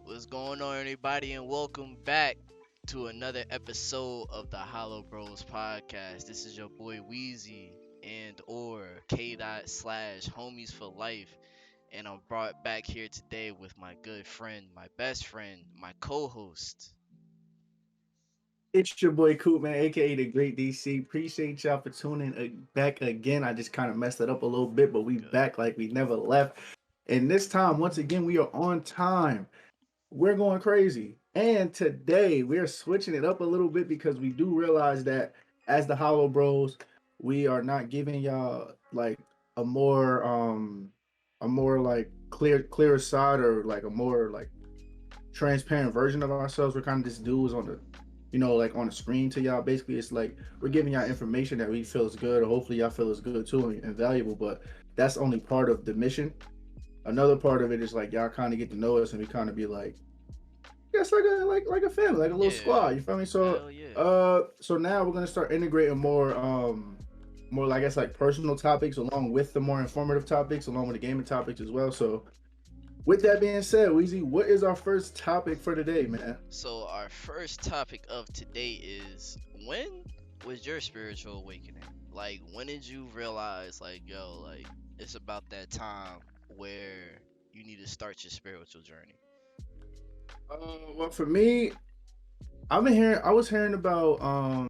What's going on, everybody, and welcome back to another episode of the HoloBros podcast. This is your boy Wheezy and or K dot slash homies for life, and I'm brought back here today with my good friend, my best friend, my co-host. It's your boy Coop, man, aka the Great DC. Appreciate y'all for tuning back again. I just kind of messed it up a little bit, but we Good. back like we never left. And this time, once again, we are on time. We're going crazy. And today we are switching it up a little bit because we do realize that as the Hollow Bros, we are not giving y'all like a more like clearer side or like a more like transparent version of ourselves. We're kind of just dudes on the, like on the screen to y'all. Basically, it's like we're giving y'all Facts. information that we feel is good, or hopefully y'all feel is good too and valuable. But that's only part of the mission. Another part of it is like y'all kind of get to know us, and we kind of be like, yeah, it's like a family, like a little Yeah. squad. You feel me? So Hell yeah. so now we're gonna start integrating more I guess like personal topics along with the more informative topics, along with the gaming topics as well. So with that being said, Weezy, what is our first topic for today, man? So our first topic of today is when was your spiritual awakening? Like when did you realize like yo, like it's about that time where you need to start your spiritual journey? Well, for me, I was hearing about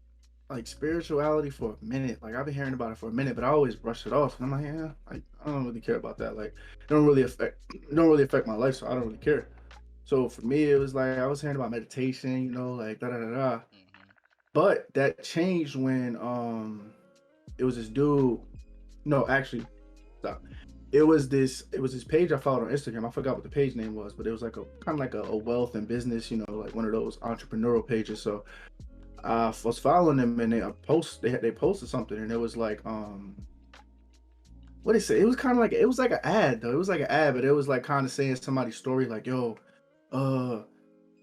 like spirituality for a minute. Like I've been hearing about it for a minute, but I always brush it off. And I'm like, yeah, I don't really care about that. Like it don't really affect my life, so I don't really care. So for me, it was like I was hearing about meditation, like da da da da. Hmm. But that changed when it was this dude. No, actually, stop. It was this page I followed on Instagram. I forgot what the page name was, but it was like a kind of like a wealth and business, like one of those entrepreneurial pages. So I was following them and they posted something and it was like what did it say? It was kind of like it was like an ad though. It was like an ad, but it was like kind of saying somebody's story like, yo, uh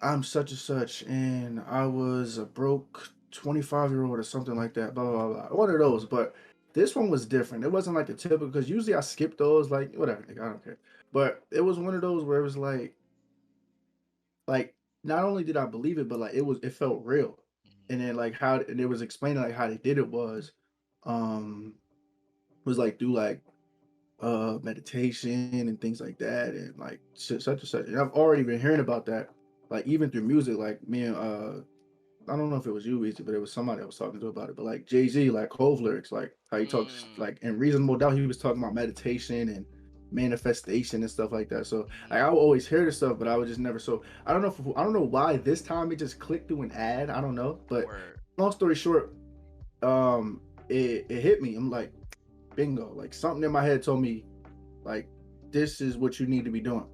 I'm such and such and I was a broke 25-year-old or something like that, blah blah blah. One of those, but this one was different. It wasn't like the typical because usually I skip those like whatever, like, I don't care. But it was one of those where it was like not only did I believe it, but like it felt real. And then like how and it was explaining like how they did it um was like through like meditation and things like that and like such and such. And I've already been hearing about that, like even through music, like me and I don't know if it was you, Easy, but it was somebody I was talking to about it. But like Jay-Z, like Hove lyrics, like how he talks Mm. like in Reasonable Doubt, he was talking about meditation and manifestation and stuff like that. So Hmm. like, I would always hear this stuff, but I would just never. So I don't know why this time it just clicked through an ad. I don't know, but Word. long story short, it hit me. I'm like, bingo! Like something in my head told me, like, this is what you need to be doing.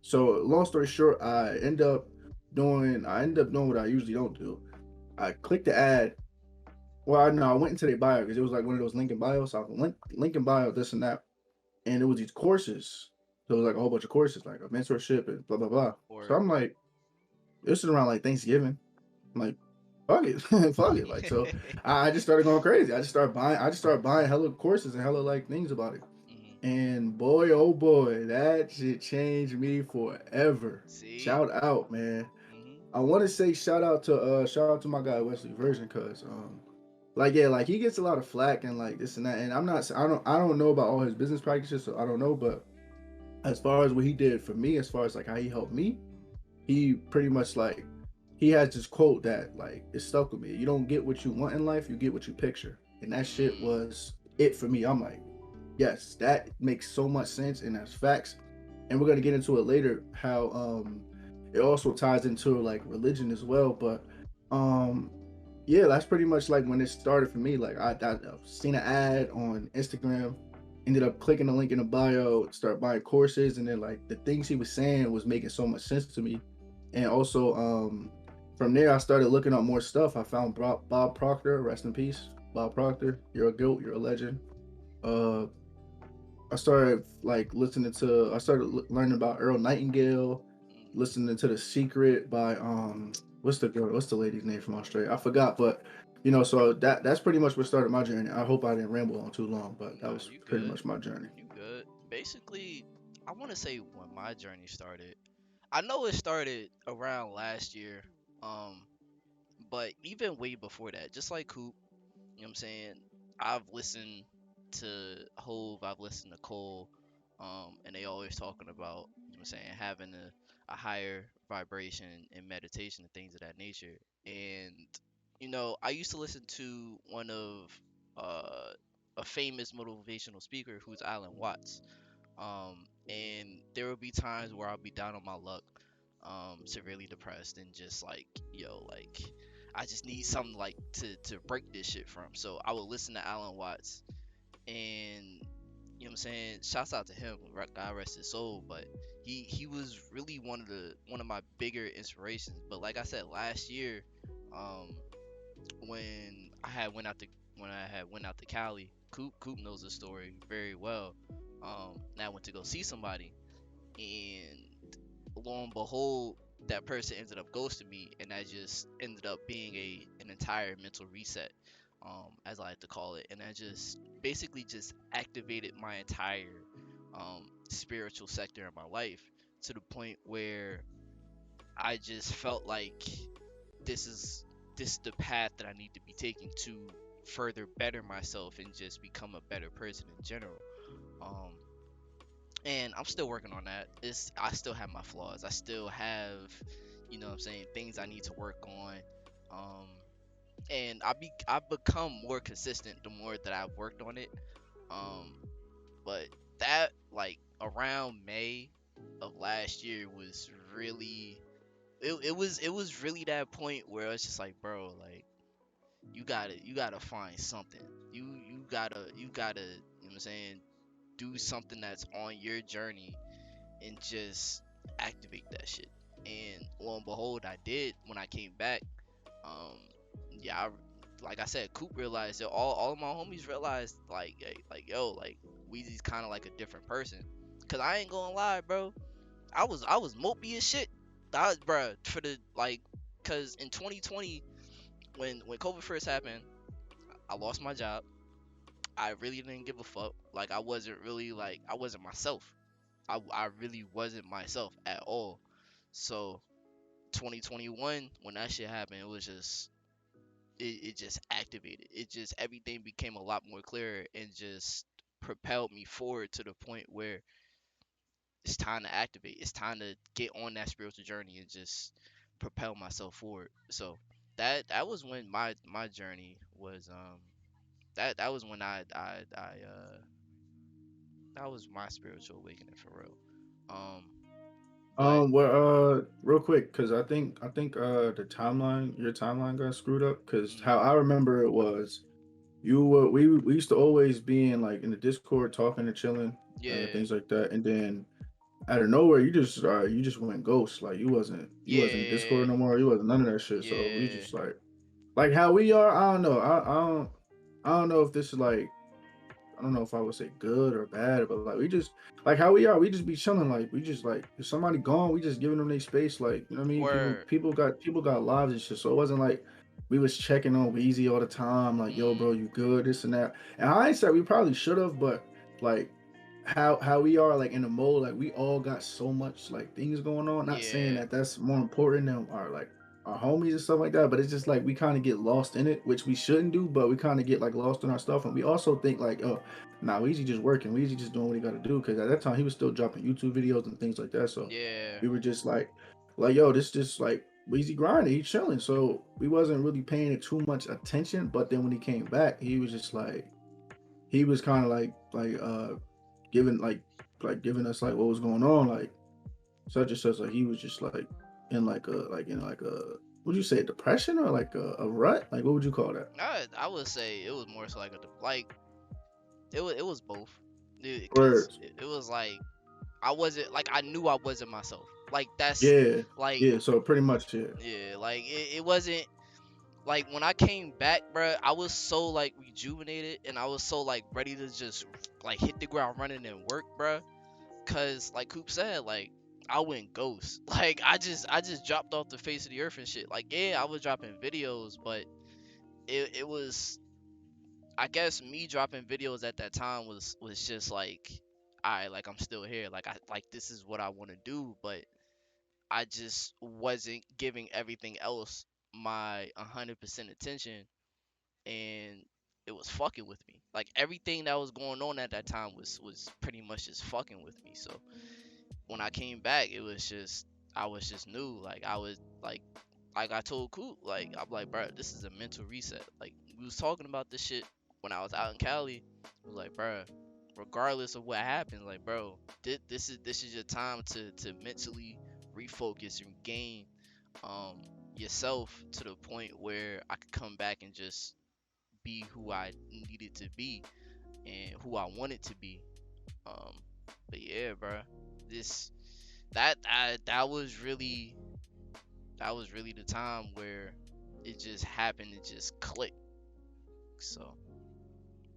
So long story short, I end up doing what I usually don't do. I clicked the ad. Well, I know I went into their bio because it was like one of those link in bio. So I went link in bio, this and that, and it was these courses. So it was like a whole bunch of courses, like a mentorship and blah blah blah. So Word. I'm like, this is around like Thanksgiving. I'm like, fuck it, fuck it. Like so, I just started going crazy. I just started buying hella courses and hella like things about it. Hmm. And boy, oh boy, that shit changed me forever. See? Shout out, man. Hmm. I want to say shout out to my guy Wesley Version because like yeah, like he gets a lot of flack and like this and that, and I don't know about all his business practices, so I don't know, but as far as what he did for me, as far as like how he helped me, he pretty much like he has this quote that like it stuck with me. You don't get what you want in life, you get what you picture, and that shit Mm. was it for me. I'm like, yes, that makes so much sense, and that's facts. And we're gonna get into it later how it also ties into like religion as well, but um yeah, that's pretty much like when it started for me. Like I seen an ad on Instagram, ended up clicking the link in the bio, start buying courses, and then like the things he was saying was making so much sense to me. And also from there I started looking up more stuff. I found Bob Proctor, rest in peace, Bob Proctor. You're a goat, you're a legend. Uh, I started like I started learning about Earl Nightingale, Hmm. listening to The Secret by what's the lady's name from Australia? I forgot, but so that's pretty much what started my journey. I hope I didn't ramble on too long, but that Nah, was you pretty good. much my journey. You good. Basically, I want to say when my journey started. I know it started around last year, um, but even way before that, just like Coop, you know what I'm saying? I've listened to Hove, I've listened to Cole, and they always talking about, you know what I'm saying, having a higher vibration and meditation and things of that nature. And, I used to listen to one of uh, a famous motivational speaker who's Alan Watts. And there will be times where I'll be down on my luck, severely depressed, and just like, like I just need something like to break this shit from. So I will listen to Alan Watts, and you know what I'm saying. Shouts out to him, God rest his soul. But he was really one of my bigger inspirations. But like I said last year, um, when I had went out to when I had went out to Cali, Coop knows the story very well. And I went to go see somebody, and lo and behold, that person ended up ghosting me, and that just ended up being an entire mental reset, as I like to call it, and I just basically just activated my entire spiritual sector in my life to the point where I just felt like this is this is the path that I need to be taking to further better myself and just become a better person in general. Um, and I'm still working on that. I still have my flaws. I still have, what I'm saying, things I need to work on. Um, and I've become more consistent the more that I've worked on it. Um, but that like around May of last year was really it was really that point where it's just like, bro, like you gotta find something. You gotta, what I'm saying, do something that's on your journey and just activate that shit. And lo and behold, I did when I came back. Um, yeah, like I said, Coop realized it. All of my homies realized, like, yo, like Weezy's kind of like a different person. Cause I ain't gonna lie, bro. I was mopey as shit. Bruh, for the like, cause in 2020, when COVID first happened, I lost my job. I really didn't give a fuck. Like I wasn't myself. I really wasn't myself at all. So 2021, when that shit happened, it was just it just activated. It just everything became a lot more clearer and just propelled me forward to the point where it's time to activate. It's time to get on that spiritual journey and just propel myself forward. So that was when my journey was that was when that was my spiritual awakening for real. Um but Well, real quick, because I think your timeline got screwed up. Because how mm, I remember it was, we used to always be in like in the Discord talking and chilling, yeah. things like that, and then out of nowhere you just went ghost. Like you wasn't Yeah. Discord no more. You wasn't none of that shit. So we Yeah. just like how we are. I don't know. I don't know if this is like, I don't know if I would say good or bad, but like we just like how we are. We just be chilling. Like we just like if somebody gone, we just giving them their space. Like you know what I mean. People Word. people got lives and shit. So it wasn't like we was checking on Weezy all the time. Like yo, Mm, bro, you good? This and that. And I said we probably should have, but like how we are like in the mode. Like we all got so much like things going on. Not saying yeah. that that's more important than our homies and stuff like that, but it's just like we kind of get lost in it, which we shouldn't do, but we kind of get like lost in our stuff, and we also think like, oh, nah, Weezy just working, Weezy just doing what he got to do, because at that time he was still dropping YouTube videos and things like that, so Yeah. we were just like yo, this just like Weezy grinding, he chilling, so we wasn't really paying it too much attention, but then when he came back, he was just like he was kind of giving giving us like what was going on, like such and such, like he was just like in like a would you say depression or like a rut? Like what would you call that? I would say it was more so like like it was both. Because Words. it was like I wasn't like I knew I wasn't myself. Like that's Yeah. like Yeah. So pretty much, yeah. yeah, like it wasn't like when I came back, bruh, I was so like rejuvenated and I was so like ready to just like hit the ground running and work, bruh. Cause like Coop said, like I went ghost. Like I just dropped off the face of the earth and shit. Like yeah, I was dropping videos, but it was, I guess, me dropping videos at that time was just like, I like I'm still here. Like I like this is what I want to do, but I just wasn't giving everything else my 100% attention, and it was fucking with me. Like everything that was going on at that time was pretty much just fucking with me. So when I came back, it was just I was just new. Like I was like I told Coop, like I'm like, bro, this is a mental reset. Like we was talking about this shit when I was out in Cali. I was like, bro, regardless of what happens, like, bro, this is your time to mentally refocus and gain um yourself to the point where I could come back and just be who I needed to be and who I wanted to be. Um, but yeah, bro, this that was really the time where it just happened. It just clicked. So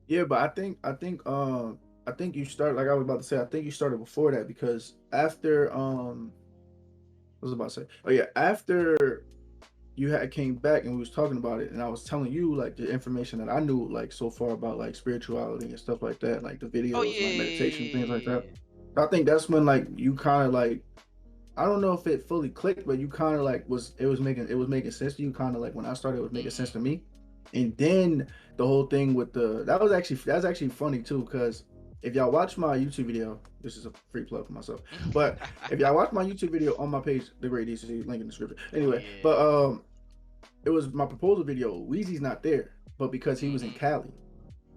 Yeah, but I think you start like I was about to say. I think you started before that because after what was I about to say? Oh yeah, after you had came back and we was talking about it, and I was telling you like the information that I knew like so far about like spirituality and stuff like that, like the oh videos, like meditation things like that. yeah. I think that's when like you kind of like I don't know if it fully clicked, but you kind of like was it was making sense to you. Kind of like when I started, it was making sense Mhm. to me. And then the whole thing with the that's actually funny too because if y'all watch my YouTube video, this is a free plug for myself. But if y'all watch my YouTube video on my page, the Great DC link in the description. Oh Anyway, yeah. but it was my proposal video. Weezy's not there, but because he was in Mhm. Cali,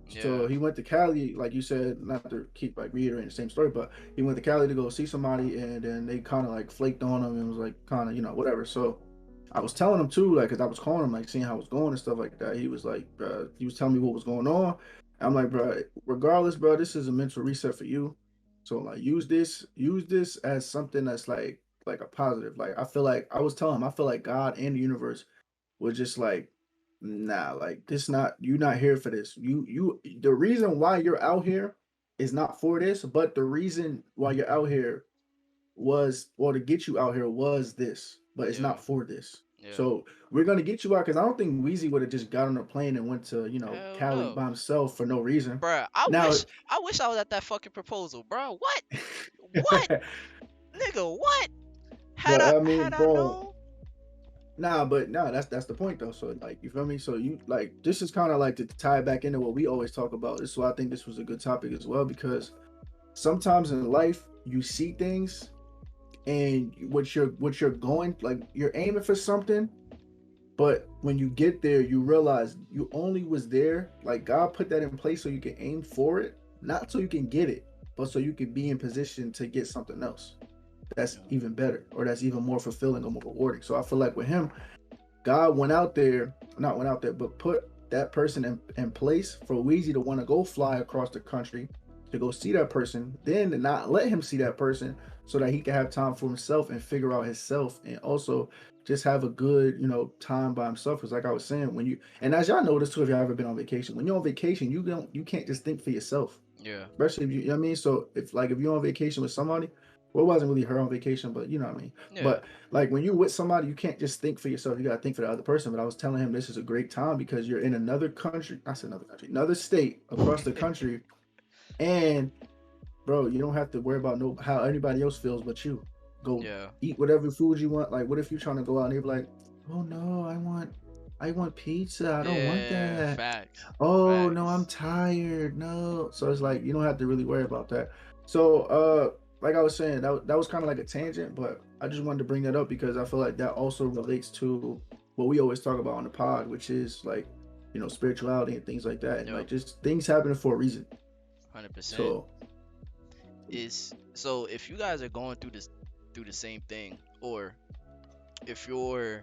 so Yeah. he went to Cali, like you said, not to keep like reiterating the same story, but he went to Cali to go see somebody, and then they kind of like flaked on him and was like kind of whatever. So I was telling him too, like, cause I was calling him, like, seeing how it was going and stuff like that. He was like, he was telling me what was going on. I'm like, bro, regardless, bro, this is a mental reset for you. So like, use this as something that's like a positive. Like I feel like I was telling him, I feel like God and the universe was just like, nah, like this not you not here for this. You the reason why you're out here is not for this, but the reason why you're out here was or to get you out here was this, but it's Yeah. not for this. Yeah. So we're gonna get you out because I don't think Weezy would have just got on a plane and went to Hell Cali no. by himself for no reason. Bruh, Now, I wish I was at that fucking proposal, bro. What? What? Nigga, what? but I Had mean, I bro, known? nah, but nah, that's the point though. So like, you feel me? So you like this is kind of like to tie back into what we always talk about. This is why I think this was a good topic as well because sometimes in life you see things and what you're going like you're aiming for something, but when you get there you realize you only was there like God put that in place so you can aim for it, not so you can get it, but so you can be in position to get something else that's Yeah. even better or that's even more fulfilling or more rewarding. So I feel like with him, God went out there, not went out there, but put that person in place for Weezy to want to go fly across the country to go see that person, then to not let him see that person so that he can have time for himself and figure out himself and also just have a good, time by himself. Because like I was saying, when you and as y'all know this too, if y'all ever been on vacation, when you're on vacation, you can't just think for yourself, Yeah. especially if you know what I mean. So if you're on vacation with somebody, well, it wasn't really her on vacation, but you know what I mean. Yeah. But like when you're with somebody, you can't just think for yourself. You gotta think for the other person. But I was telling him this is a great time because you're in another country. I said another country, another state across the country, and bro, you don't have to worry about no how anybody else feels but you. Go Yeah. eat whatever food you want. Like, what if you're trying to go out and you're like, oh no, I want pizza. I don't want Yeah. that. Facts. Oh no, I'm Facts. tired. No. So it's like you don't have to really worry about that. So like I was saying, that was kind of like a tangent, but I just wanted to bring that up because I feel like that also relates to what we always talk about on the pod, which is like, spirituality and things like that. And like Yep. just things happen for a reason. 100%. So Is so if you guys are going through the same thing, or if you're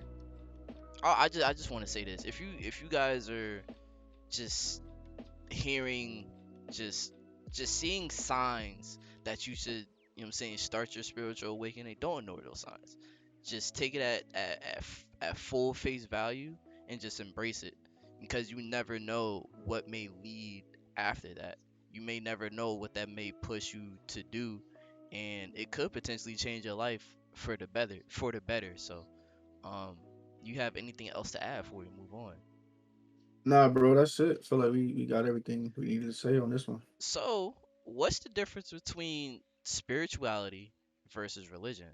I just want to say this. If you guys are just hearing just just seeing signs that you should, what I'm saying, start your spiritual awakening, don't ignore those signs. Just take it at full face value and just embrace it, because you never know what may lead after that. You may never know what that may push you to do, and it could potentially change your life for the better. So um you have anything else to add before we move on? nah, bro, that's it. Feel like we got everything we needed to say on this one. So, what's the difference between spirituality versus religion?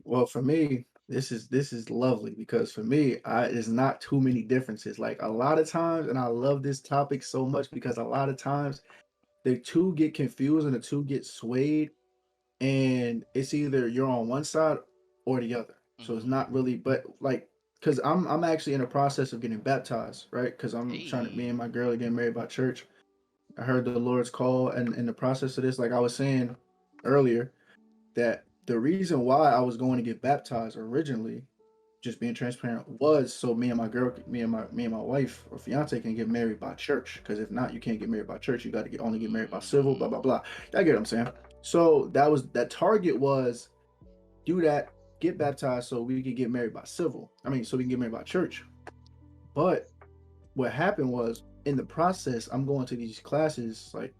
Well, for me, this is lovely because for me, it's not too many differences. Like a lot of times, and I love this topic so much because a lot of times the two get confused and the two get swayed, and it's either you're on one side or the other. So it's Hmm. not really, but like, because I'm actually in the process of getting baptized, right? Because I'm trying to, me and Hey. my girl are getting married by church. I heard the Lord's call, and in the process of this, like I was saying earlier, that the reason why I was going to get baptized originally, just being transparent, was so me and my wife or fiance can get married by church. Because if not, you can't get married by church. You got to only get married by civil. Blah blah Mm. blah. I get what I'm saying. So that target was do that, get baptized, so we could get married by civil. I mean, so we can get married by church. But what happened was in the process, I'm going to these classes like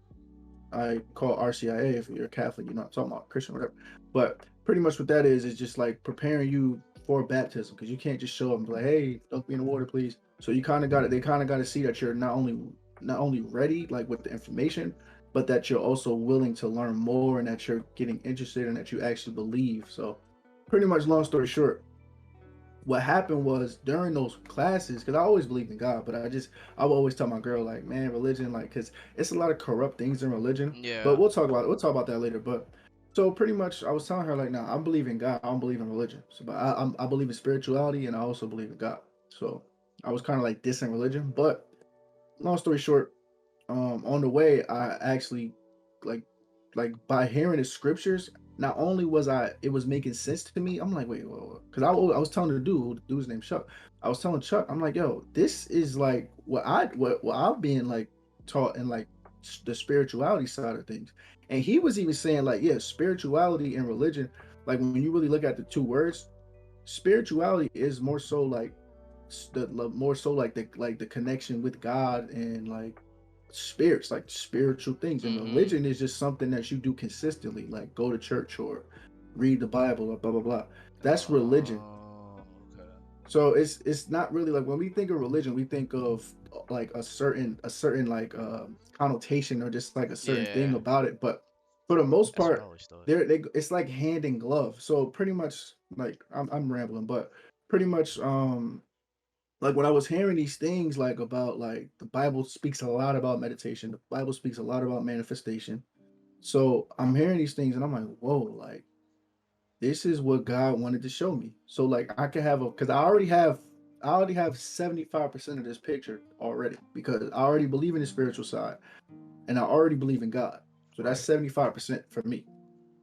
I call RCIA. If you're a Catholic, you know what I'm talking about, Christian, whatever. But pretty much what that is just like preparing you for baptism because you can't just show up and be like, "Hey, dunk me in the water, please." So you kind of got it. They kind of got to see that you're not only ready like with the information, but that you're also willing to learn more and that you're getting interested and that you actually believe. So, pretty much, long story short, what happened was during those classes, because I always believed in God, but I would always tell my girl like, man, religion, like, because it's a lot of corrupt things in religion. But Yeah. we'll talk about that later. But so pretty much, I was telling her like, nah, I believe in God, I don't believe in religion. So, but I believe in spirituality, and I also believe in God. So I was kind of like dissing religion. But long story short, on the way I actually like by hearing the scriptures, not only was I it was making sense to me. I'm like, wait, because I was telling the dude's name Chuck. I was telling Chuck, I'm like, yo, this is like what I've been like taught in like the spirituality side of things. And he was even saying like, yeah, spirituality and religion, like when you really look at the two words, spirituality is more so like more so like the connection with God and like spirits, like spiritual things. And Hmm. religion is just something that you do consistently, like go to church or read the Bible or blah blah blah. That's religion. Oh, okay. So it's not really like when we think of religion, we think of like a certain like connotation or just like a certain thing Yeah. about it. But for the most That's what I part, always thought. it's like hand in glove. So pretty much like I'm rambling, but pretty much like when I was hearing these things like about like the Bible speaks a lot about meditation, the Bible speaks a lot about manifestation. So I'm hearing these things and I'm like, whoa, like this is what God wanted to show me. So like I could have a because I already have 75% of this picture already because I already believe in the spiritual side and I already believe in God. So that's Right. 75% for me.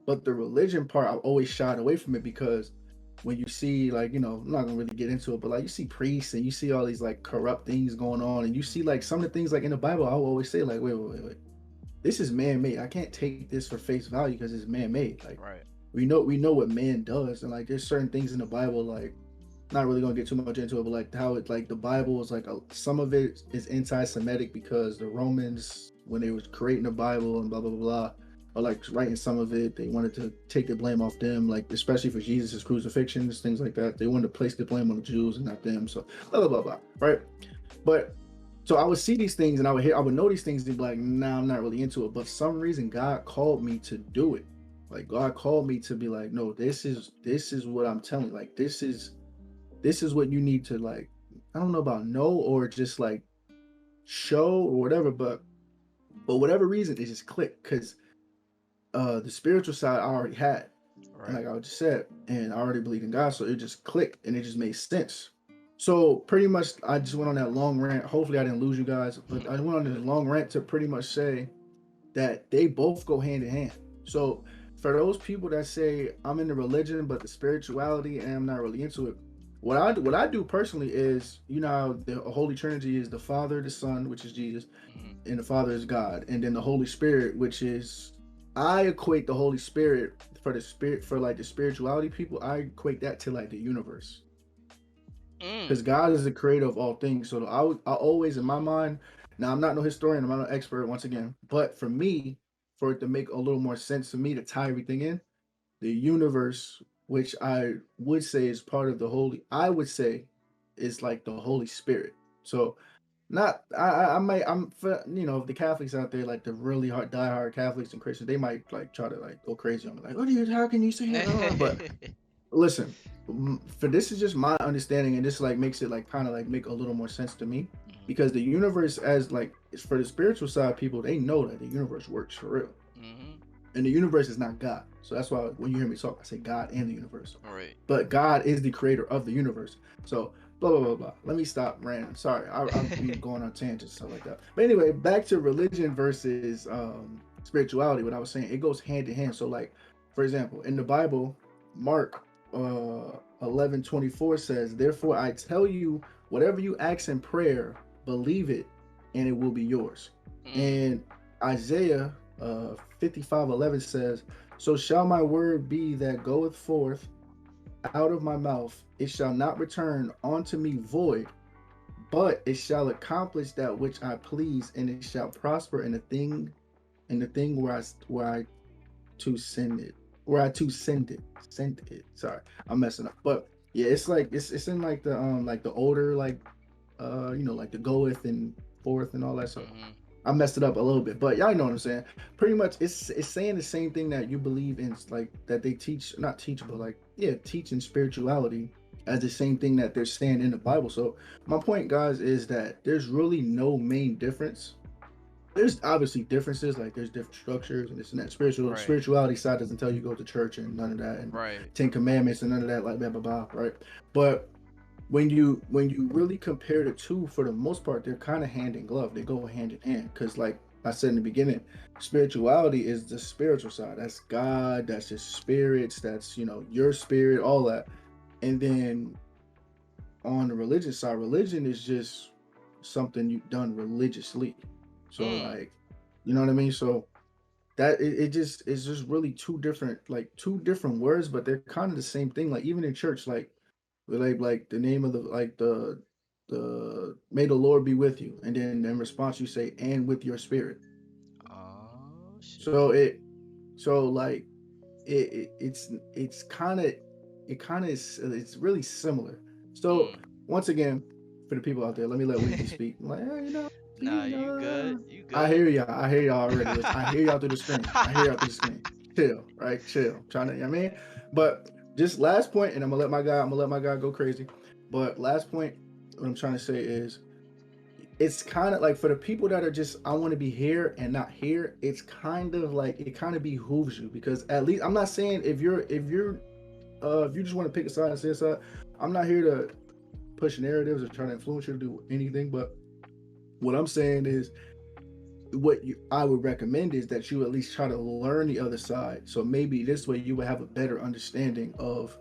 But the religion part, I've always shied away from it because when you see like, I'm not gonna really get into it, but like you see priests and you see all these like corrupt things going on, and you see like some of the things like in the Bible, I will always say like, wait. This is man-made. I can't take this for face value because it's man-made. Like Right. we know what man does, and like there's certain things in the Bible like not really gonna get too much into it, but like how it like the Bible is like some of it is anti-Semitic because the Romans when they was creating the Bible and blah blah blah blah, or like writing some of it, they wanted to take the blame off them, like especially for Jesus' crucifixions, things like that. They wanted to place the blame on the Jews and not them. So blah blah blah blah, right? But so I would see these things and I would know these things and be like, nah, I'm not really into it. But for some reason, God called me to do it. Like God called me to be like, no, this is what I'm telling you. Like this is what you need to like. I don't know about know or just like show or whatever, but whatever reason it just clicked because the spiritual side I already had, and Right. like I just said, and I already believed in God, so it just clicked and it just made sense. So pretty much, I just went on that long rant. Hopefully, I didn't lose you guys, but I went on this Good. long rant to pretty much say that they both go hand in hand. So for those people that say I'm into religion but the spirituality and I'm not really into it, what I do personally is the Holy Trinity is the Father, the Son, which is Jesus, Hmm. and the Father is God, and then the Holy Spirit, which is I equate the Holy Spirit for like the spirituality people. I equate that to like the universe because Mm. God is the creator of all things. So I always in my mind. Now I'm not no historian. I'm not no expert once again. But for me, for it to make a little more sense to me to tie everything in, the universe, which I would say is part of the holy, I would say is like the Holy Spirit. So not I might I'm for the Catholics out there like the really hard diehard Catholics and Christians they might like try to like go crazy on me like what do you how can you say that but listen, for this is just my understanding, and this like makes it like kind of like make a little more sense to me, Mhm. because the universe, as like it's for the spiritual side people, they know that the universe works for real, Mhm. and the universe is not God. So that's why when you hear me talk, I say God and the universe, All right. but God is the creator of the universe. So blah blah blah blah. Let me stop ranting. Sorry, I'm being going on tangents stuff like that. But anyway, back to religion versus spirituality. What I was saying, it goes hand in hand. So like, for example, in the Bible, Mark 11:24 says, "Therefore I tell you, whatever you ask in prayer, believe it, and it will be yours." Mm. And Isaiah 55:11 says, "So shall my word be that goeth forth out of my mouth; it shall not return unto me void, but it shall accomplish that which I please, and it shall prosper in the thing where I to send it, where I to send it. Sorry, I'm messing up, but yeah, it's like it's in like the older like like the goeth and forth and all that. So Mhm. I messed it up a little bit, but y'all know what I'm saying. Pretty much, it's saying the same thing that you believe in, like that they teach, not teach, but like yeah, teaching spirituality as the same thing that they're saying in the Bible. So my point, guys, is that there's really no main difference. There's obviously differences, like there's different structures and this and that. Right. Spirituality side doesn't tell you go to church and none of that, and Right. 10 Commandments and none of that, like blah blah blah, right? But when you really compare the two, for the most part, they're kind of hand in glove. They go hand in hand because, like I said in the beginning, spirituality is the spiritual side. That's God. That's just spirits. That's your spirit, all that. And then on the religion side, religion is just something you've done religiously. So Mm. like, you know what I mean? So that it just it's just really two different words, but they're kind of the same thing. Like even in church, like the name of the may the Lord be with you, and then in response you say and with your spirit. Oh So shit. like it's kind of it's really similar. So Mm. once again, for the people out there, let me let Weezy speak. I'm like, Nah, you good. You I good. hear y'all. I hear y'all already. Listen, I hear y'all through the screen. I hear y'all through the screen. Chill, right? Chill. Trying to, you know what I mean? But just last point, and I'm gonna let my guy go crazy. But last point, what I'm trying to say is it's kind of like for the people that are just I want to be here and not here, it's kind of like it kind of behooves you because at least I'm not saying if you just want to pick a side and say a side, I'm not here to push narratives or try to influence you to do anything, but what I'm saying is I would recommend is that you at least try to learn the other side. So maybe this way you would have a better understanding of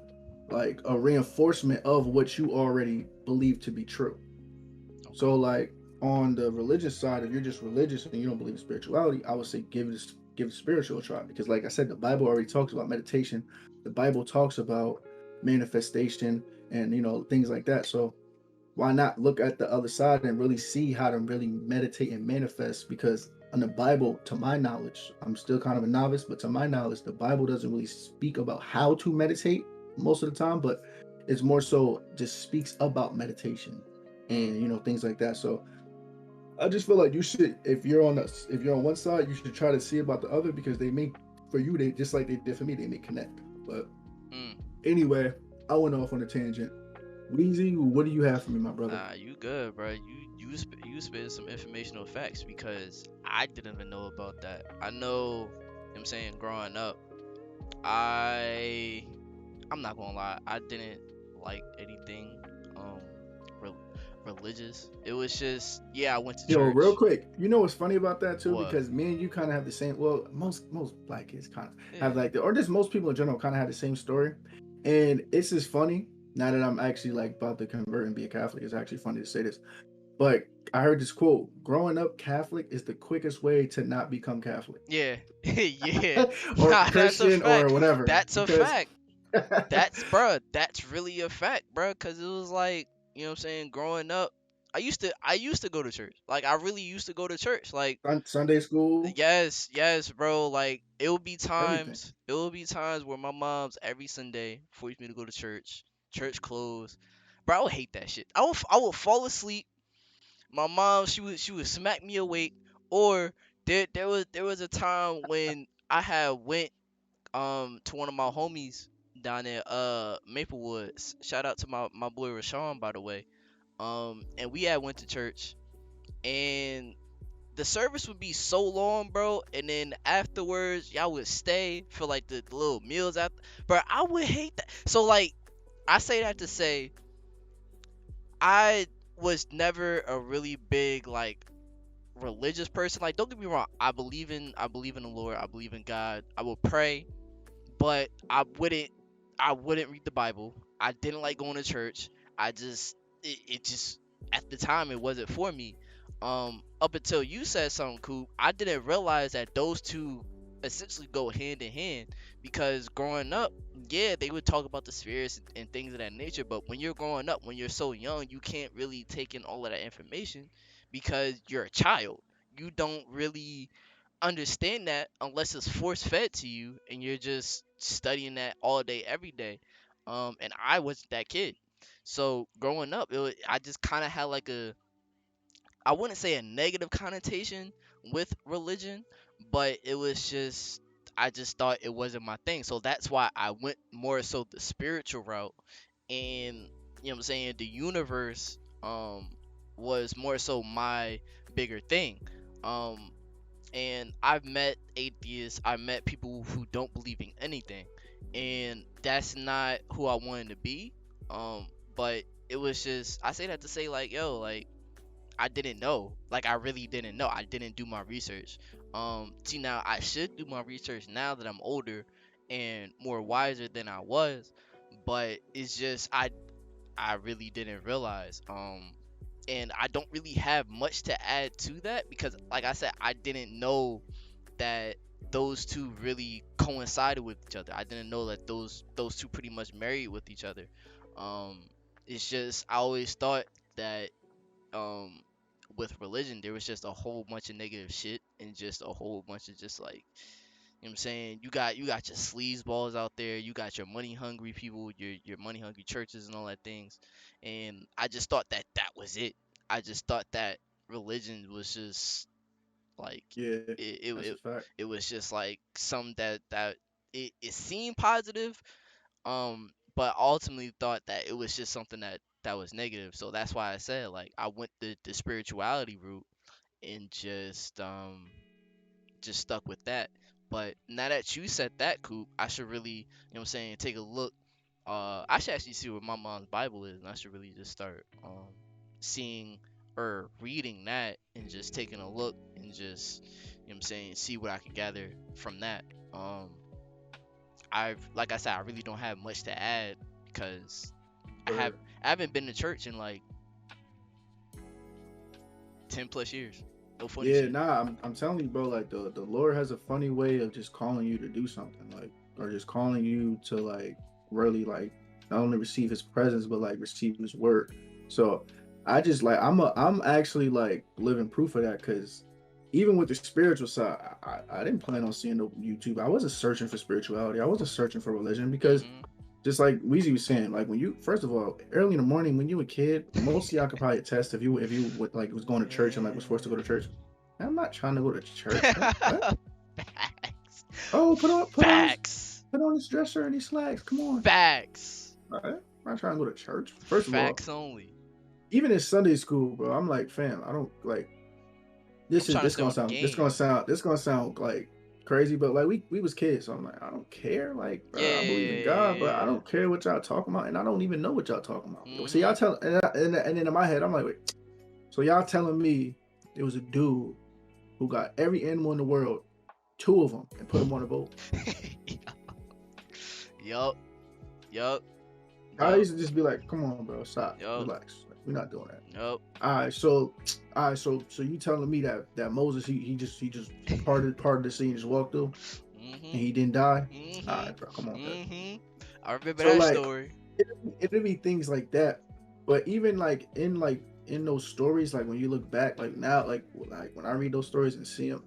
like a reinforcement of what you already believe to be true. Okay. So like on the religious side, if you're just religious and you don't believe in spirituality, I would say give spiritual a try because like I said, the Bible already talks about meditation. The Bible talks about manifestation and things like that. So why not look at the other side and really see how to really meditate and manifest? Because in the Bible, to my knowledge, I'm still kind of a novice, but to my knowledge, the Bible doesn't really speak about how to meditate most of the time, but it's more so just speaks about meditation Mm. and things like that. So I just feel like you should, if you're on one side, you should try to see about the other because they make for you they just like they did for me, they may connect. But Mm. anyway, I went off on a tangent. Weezy, what do you have for me, my brother? Nah, you good, bro. You spit some informational facts because I didn't even know about that. I know, I'm saying growing up, I I'm not gonna lie, I didn't like anything um re- religious. It was just yeah, I went to Yo, real church. quick, you know what's funny about that too? What? Because me and you kind of have the same. Well, most black kids kind of have Yeah. like or just most people in general kind of have the same story, and it's just funny. Now that I'm actually like about to convert and be a Catholic, it's actually funny to say this. But I heard this quote: "Growing up Catholic is the quickest way to not become Catholic, Yeah. Yeah. or Nah, that's a Christian, or fact. whatever." That's a Because fact. That's bruh, that's really a fact, bruh, cause it was like, you know what I'm saying, growing up, I used to go to church. Like I really used to go to church. Like Sunday school, yes, yes, bro. Like everything. it would be times where my mom's every Sunday forced me to go to church. Church closed. Bro, I would hate that shit. I would fall asleep. My mom, she would smack me awake. Or there was a time when I had went to one of my homies down in Maplewoods. Shout out to my boy Rashawn, by the way. And we had went to church, and the service would be so long, bro. And then afterwards, y'all would stay for like the little meals after. Bro, I would hate that. So like, I say that to say, I was never a really big like religious person. Like, don't get me wrong, I believe in the Lord, I believe in God, I will pray, but I wouldn't read the Bible. I didn't like going to church. It just, at the time, it wasn't for me. Up until you said something, Coop, I didn't realize that those two essentially go hand in hand, because growing up, yeah, they would talk about the spirits and things of that nature, but when you're growing up, when you're so young, you can't really take in all of that information because you're a child. You don't really understand that unless it's force fed to you and you're just studying that all day every day. And I wasn't that kid. So growing up, I just kind of had like I wouldn't say a negative connotation with religion, but it was just, I just thought it wasn't my thing. So that's why I went more so the spiritual route. And you know what I'm saying, the universe was more so my bigger thing. Um and I've met atheists, I've met people who don't believe in anything, and that's not who I wanted to be. Um, but it was just, I say that to say, like, yo, like, I didn't know, like, I really didn't know. I didn't do my research. See, now I should do my research now that I'm older and more wiser than I was, but it's just I really didn't realize. And I don't really have much to add to that because, like I said, I didn't know that those two really coincided with each other. I didn't know that those two pretty much married with each other. Um, it's just, I always thought that um with religion there was just a whole bunch of negative shit and just a whole bunch of just like, you know what I'm saying? You got your sleazeballs out there. You got your money hungry people, your money hungry churches and all that things. And I just thought that that was it. I just thought that religion was just like, Yeah, it it that's a it, fact. it was just like some that it seemed positive, but ultimately thought that it was just something that was negative. So that's why I said, like, I went the spirituality route and just stuck with that. But now that you said that, Coop, I should really, you know what I'm saying, take a look. I should actually see what my mom's Bible is, and I should really just start seeing or reading that and just taking a look and just, you know what I'm saying, see what I can gather from that. Um, like I said, I really don't have much to add because I have Word. I haven't been to church in like 10 plus years. No funny Yeah, shit. nah, I'm telling you, bro. Like the Lord has a funny way of just calling you to do something, like, or just calling you to like really like not only receive His presence but like receive His word. So I just like I'm actually like living proof of that because even with the spiritual side, I didn't plan on seeing no YouTube. I wasn't searching for spirituality. I wasn't searching for religion because Mhm. just like Weezy was saying, like when you first of all, early in the morning when you a kid, most of y'all could probably attest if you like was going to church and like was forced to go to church. I'm not trying to go to church. What? Facts. Oh, Facts. put on this dresser and these slacks. Come on. Facts. All right. I'm not trying to go to church. First of all, Facts only. even in Sunday school, bro, I'm like, fam, I don't like I'm this is trying to stay on game. this gonna sound like crazy, but like we was kids, so I'm like, I don't care. Like, Yeah, bro, I believe in yeah, God, yeah, but I yeah. don't care what y'all talking about, and I don't even know what y'all talking about. So y'all Mhm. tell, and then in my head, I'm like, wait, so y'all telling me there was a dude who got every animal in the world, two of them, and put them on a boat. Yup. Yup. I Yup. used to just be like, come on, bro, stop, Yup. relax. Like, we're not doing that. Yup. All right, so you telling me that Moses he just parted the sea and just walked through and Mhm. he didn't die? All Mhm. right, bro, come on, man. Mhm. I remember So that like story. it'd be things like that, but even like in those stories, like when you look back, like now, like when I read those stories and see them,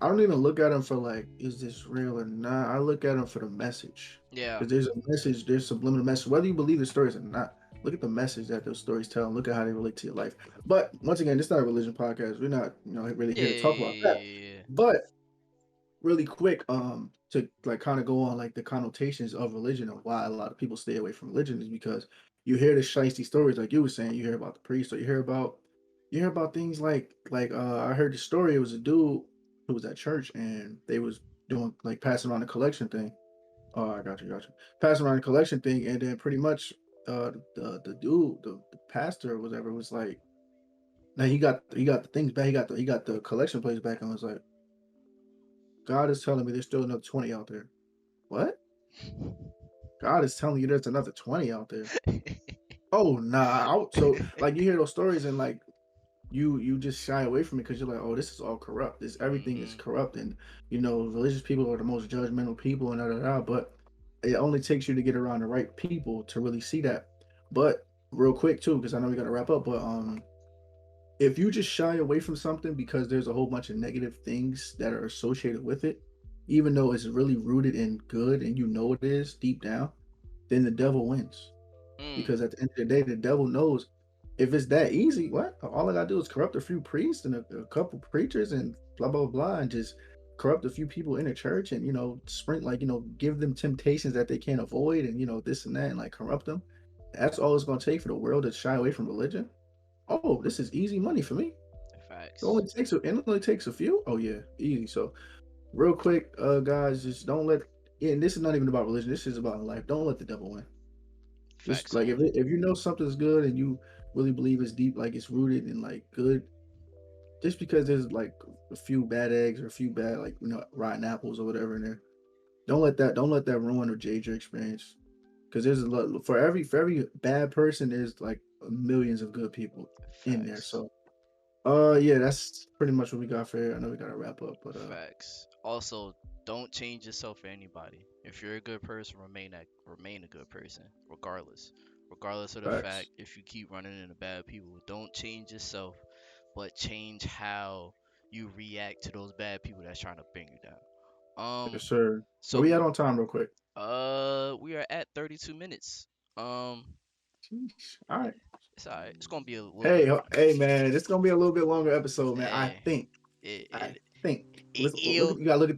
I don't even look at them for like, is this real or not? I look at them for the message. Yeah. Because there's a message, there's subliminal message. Whether you believe the stories or not, look at the message that those stories tell and look at how they relate to your life. But once again, this is not a religion podcast. We're not, really Yeah. here to talk about that. Yeah. But really quick, to like kind of go on like the connotations of religion and why a lot of people stay away from religion is because you hear the shiesty stories like you were saying. You hear about the priest, or you hear about things I heard the story. It was a dude who was at church and they was doing like passing around the collection thing. Oh, I got you. Passing around the collection thing, and then pretty much the dude, the pastor or whatever was like, now he got the things back, he got the collection plates back, and was like, God is telling me there's still another 20 out there. What? God is telling you there's another 20 out there. Oh nah. So like you hear those stories and like you just shy away from it because you're like, oh, this is all corrupt. This everything is Mhm. corrupt, and religious people are the most judgmental people and da da da. But it only takes you to get around the right people to really see that. But real quick too, because I know we gotta wrap up. But if you just shy away from something because there's a whole bunch of negative things that are associated with it, even though it's really rooted in good and you know it is deep down, then the devil wins. Mm. Because at the end of the day, the devil knows if it's that easy, what? All I gotta do is corrupt a few priests and a couple preachers and blah blah blah, and just corrupt a few people in the church and sprint like give them temptations that they can't avoid and this and that and like corrupt them. That's all it's gonna take for the world to shy away from religion. Oh, this is easy money for me. Facts. It only takes a few. Oh yeah, easy. So real quick, guys, just don't let. And this is not even about religion. This is about life. Don't let the devil win. Just Facts like only. if you know something's good and you really believe it's deep, like it's rooted in like good, just because there's like a few bad eggs or a few bad like rotten apples or whatever in there, don't let that ruin or jade your experience. Because there's a lot for every bad person, there's like millions of good people in there. Facts. So yeah, that's pretty much what we got for here. I know we gotta wrap up, but Facts. Also, don't change yourself for anybody. If you're a good person, remain a good person, regardless. Regardless of the fact facts. if you keep running into bad people, don't change yourself, but change how you react to those bad people that's trying to bring you down. Yes, Um, sir. Where so we at on time, real quick? we are at 32 minutes. Um, Sheesh. All right. it's alright. It's gonna be a little Hey, bit. hey, man, it's gonna be a little bit longer episode, man. I Eh, think. it I it think. it Listen, look, ill. you gotta look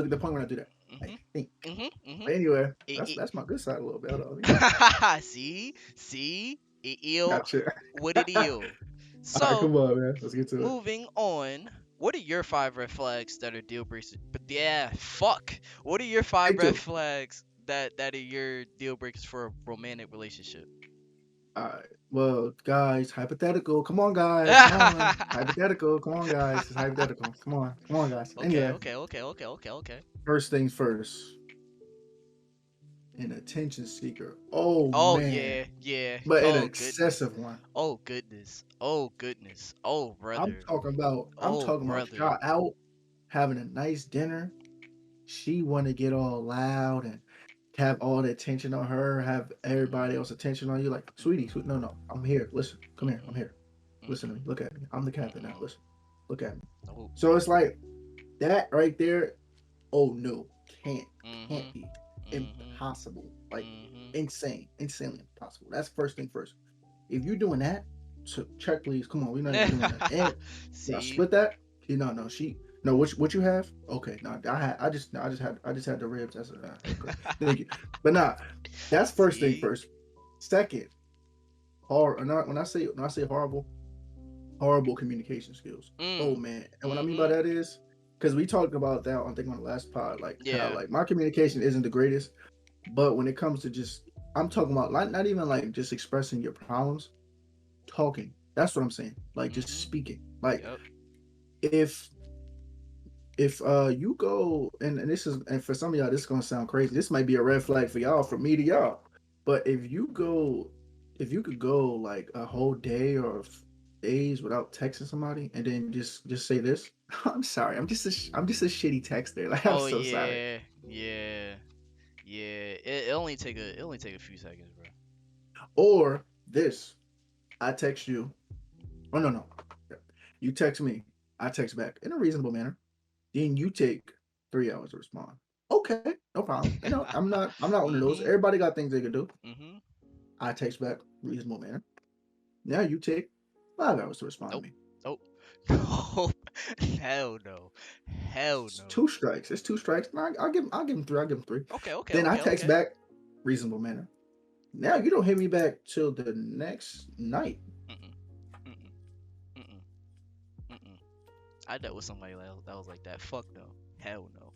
at the point when I do that. I Mhm. think. Mhm. Mhm. But anyway, It, that's it, that's my good side a little bit. Hold on, see, it ill gotcha. what it ill. All right, So come on, man. Let's get to it. moving on, what are your five red flags that are deal breakers? But yeah, fuck. What are your five Take red two. flags that are your deal breakers for a romantic relationship? All right. Well, guys, hypothetical. Come on, guys. Come on. Hypothetical. Come on, guys. It's hypothetical. Come on. Come on, guys. Okay, Anyway, okay, okay, okay, okay, okay. first things first. An attention seeker. Oh Oh man. yeah, yeah. But an Oh goodness. excessive one. Oh goodness. Oh goodness. Oh I'm brother. talking about I'm Oh talking about brother. y'all out having a nice dinner. She want to get all loud and have all the attention on her, have everybody Mhm. else attention on you. Like, sweetie, no, no, I'm here. Listen, come here. I'm Mhm. here. Listen to me. Mhm. Look at me. I'm the captain now. Mhm. Listen, look at me. Oh. So it's like that right there. Oh no, can't can't Mhm. be Mhm. impossible. Like Mhm. insane, insanely impossible. That's first thing first. If you're doing that, so check please. Come on, we're not even doing that. And now See? split that. No, she no. What you have? Okay, no, I just had the ribs. That's okay. Thank you. But nah, that's first thing See? first. Second, hard. Not when I say horrible, horrible communication skills. Oh Mm. man, and what I mean by Mhm. that is because we talked about that I think on the last pod, like how Yeah. like my communication isn't the greatest, but when it comes to just I'm talking about like not even like just expressing your problems, talking. That's what I'm saying. Like just Mhm. speaking. Like Yep. if you go and this is and for some of y'all this is gonna sound crazy. This might be a red flag for y'all, for me to y'all. But if you could go like a whole day or days without texting somebody and then just say this, I'm sorry, I'm just a shitty texter. Like I'm Oh so sorry. yeah. Yeah. Yeah. It only take a few seconds, bro. Or this, I text you. Oh no no, you text me, I text back in a reasonable manner. Then you take 3 hours to respond. Okay, no problem. I'm not one of those. Mhm. Everybody got things they can do. Mhm. I text back reasonable manner. Now you take 5 hours to respond to Nope. me. Nope. Nope. Hell no. Hell It's no. 2 strikes. It's 2 strikes. No, I'll give him three. I'll give him three. Okay, okay, Then I okay, text okay. back, reasonable manner. Now you don't hit me back till the next night. Mm-mm, mm-mm, mm-mm, mm-mm. I dealt with somebody that was like that. Fuck no. Hell no.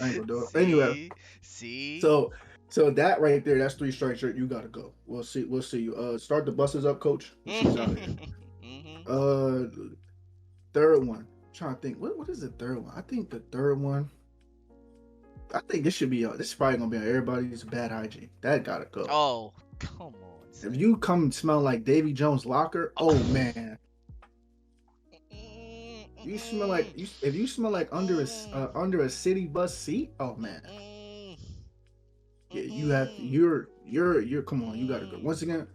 I ain't gonna do it. Anyway, See? See? so so that right there, that's 3 strikes. You gotta go. We'll see. We'll see you. Start the buses up, coach. She's out of here. Mm-hmm. Uh, third one. I'm trying to think. What is the third one? I think the third one. I think this should be. This is probably gonna be on everybody's bad hygiene. That gotta go. Oh, come on, If son. you come smell like Davy Jones' locker, oh man. You smell like you. If you smell like under a city bus seat, oh man. Yeah, you have to. You're. Come on, you gotta go. Once again,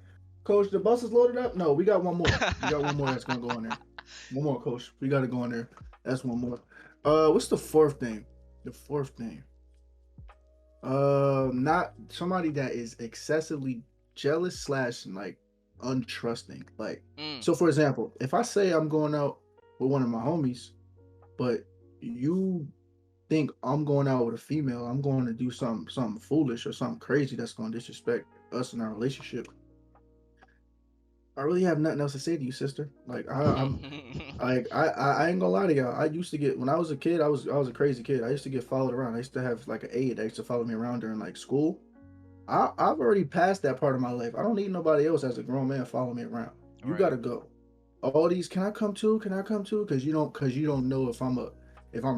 coach, the bus is loaded up. No, we got one more. We got one more that's gonna go in there. One more, coach. We gotta go in there. That's one more. What's the fourth thing? The fourth thing. Not somebody that is excessively jealous slash like untrusting. Like, Mm. so for example, if I say I'm going out with one of my homies, but you think I'm going out with a female, I'm going to do something foolish or something crazy that's going to disrespect us in our relationship. I really have nothing else to say to you, sister. Like I ain't gonna lie to y'all. I used to get when I was a kid. I was a crazy kid. I used to get followed around. I used to have like an aide that used to follow me around during like school. I've already passed that part of my life. I don't need nobody else as a grown man following me around. You Right. gotta go. All these, can I come too? Can I come too? Because you don't know if I'm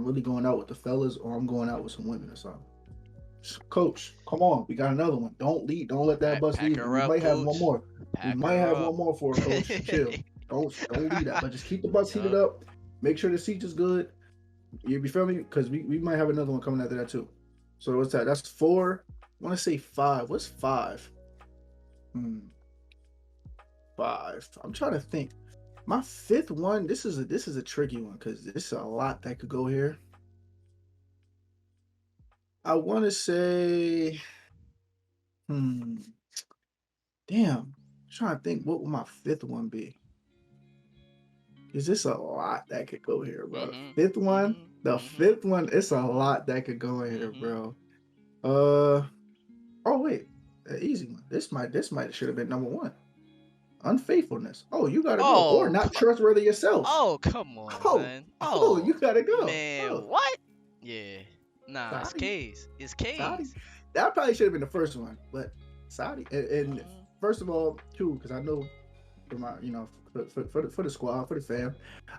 really going out with the fellas or I'm going out with some women or something. Coach, come on, we got another one. Don't leave. Don't let that bus Pack leave. her We up, might have one coach. more. We Pack might her have up. one more for a coach. Chill. Don't leave that. But just keep the bus heated Yup. up. Make sure the seats is good. You feel me? Because we might have another one coming after that too. So what's that? That's four. I want to say five. What's five? Hmm, five. I'm trying to think. My fifth one. This is a tricky one because there's a lot that could go here. I want to say. Hmm. Damn. I'm trying to think. What would my fifth one be? Is this a lot that could go here, bro? Mhm. Fifth one. Mhm. The Mhm. fifth one. It's a lot that could go in here, Mhm. bro. Uh. Oh wait. An easy one. This might should have been number one. Unfaithfulness. Oh, you gotta go. Or Oh, not trustworthy yourself. come on, Oh, son. oh, you Oh, gotta go. man, Oh, what? Yeah. Nah, it's Saudi, K's. It's Saudi. K's. That probably should have been the first one, but Saudi. And Mhm. first of all, too, because I know for my, for the squad, for the fam,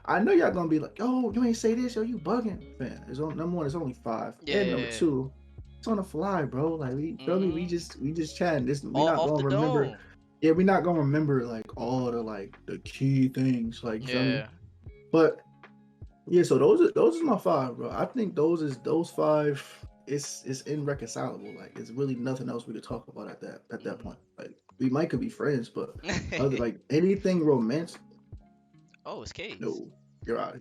I know y'all gonna be like, yo, you ain't say this, yo, you bugging, fam. It's on number one. It's only five, and number Yeah. two, it's on the fly, bro. Like we feel me. We Mhm. just we just chatting. This we All not off gonna the remember. dome. Yeah, we not gonna remember like all the the key things. Like you feel me. Yeah. But yeah, so those are my five, bro. I think those five. It's irreconcilable. Like it's really nothing else we could talk about at that Mhm. point. Like we might could be friends, but other like anything romantic, Oh, it's K's. no, you're out.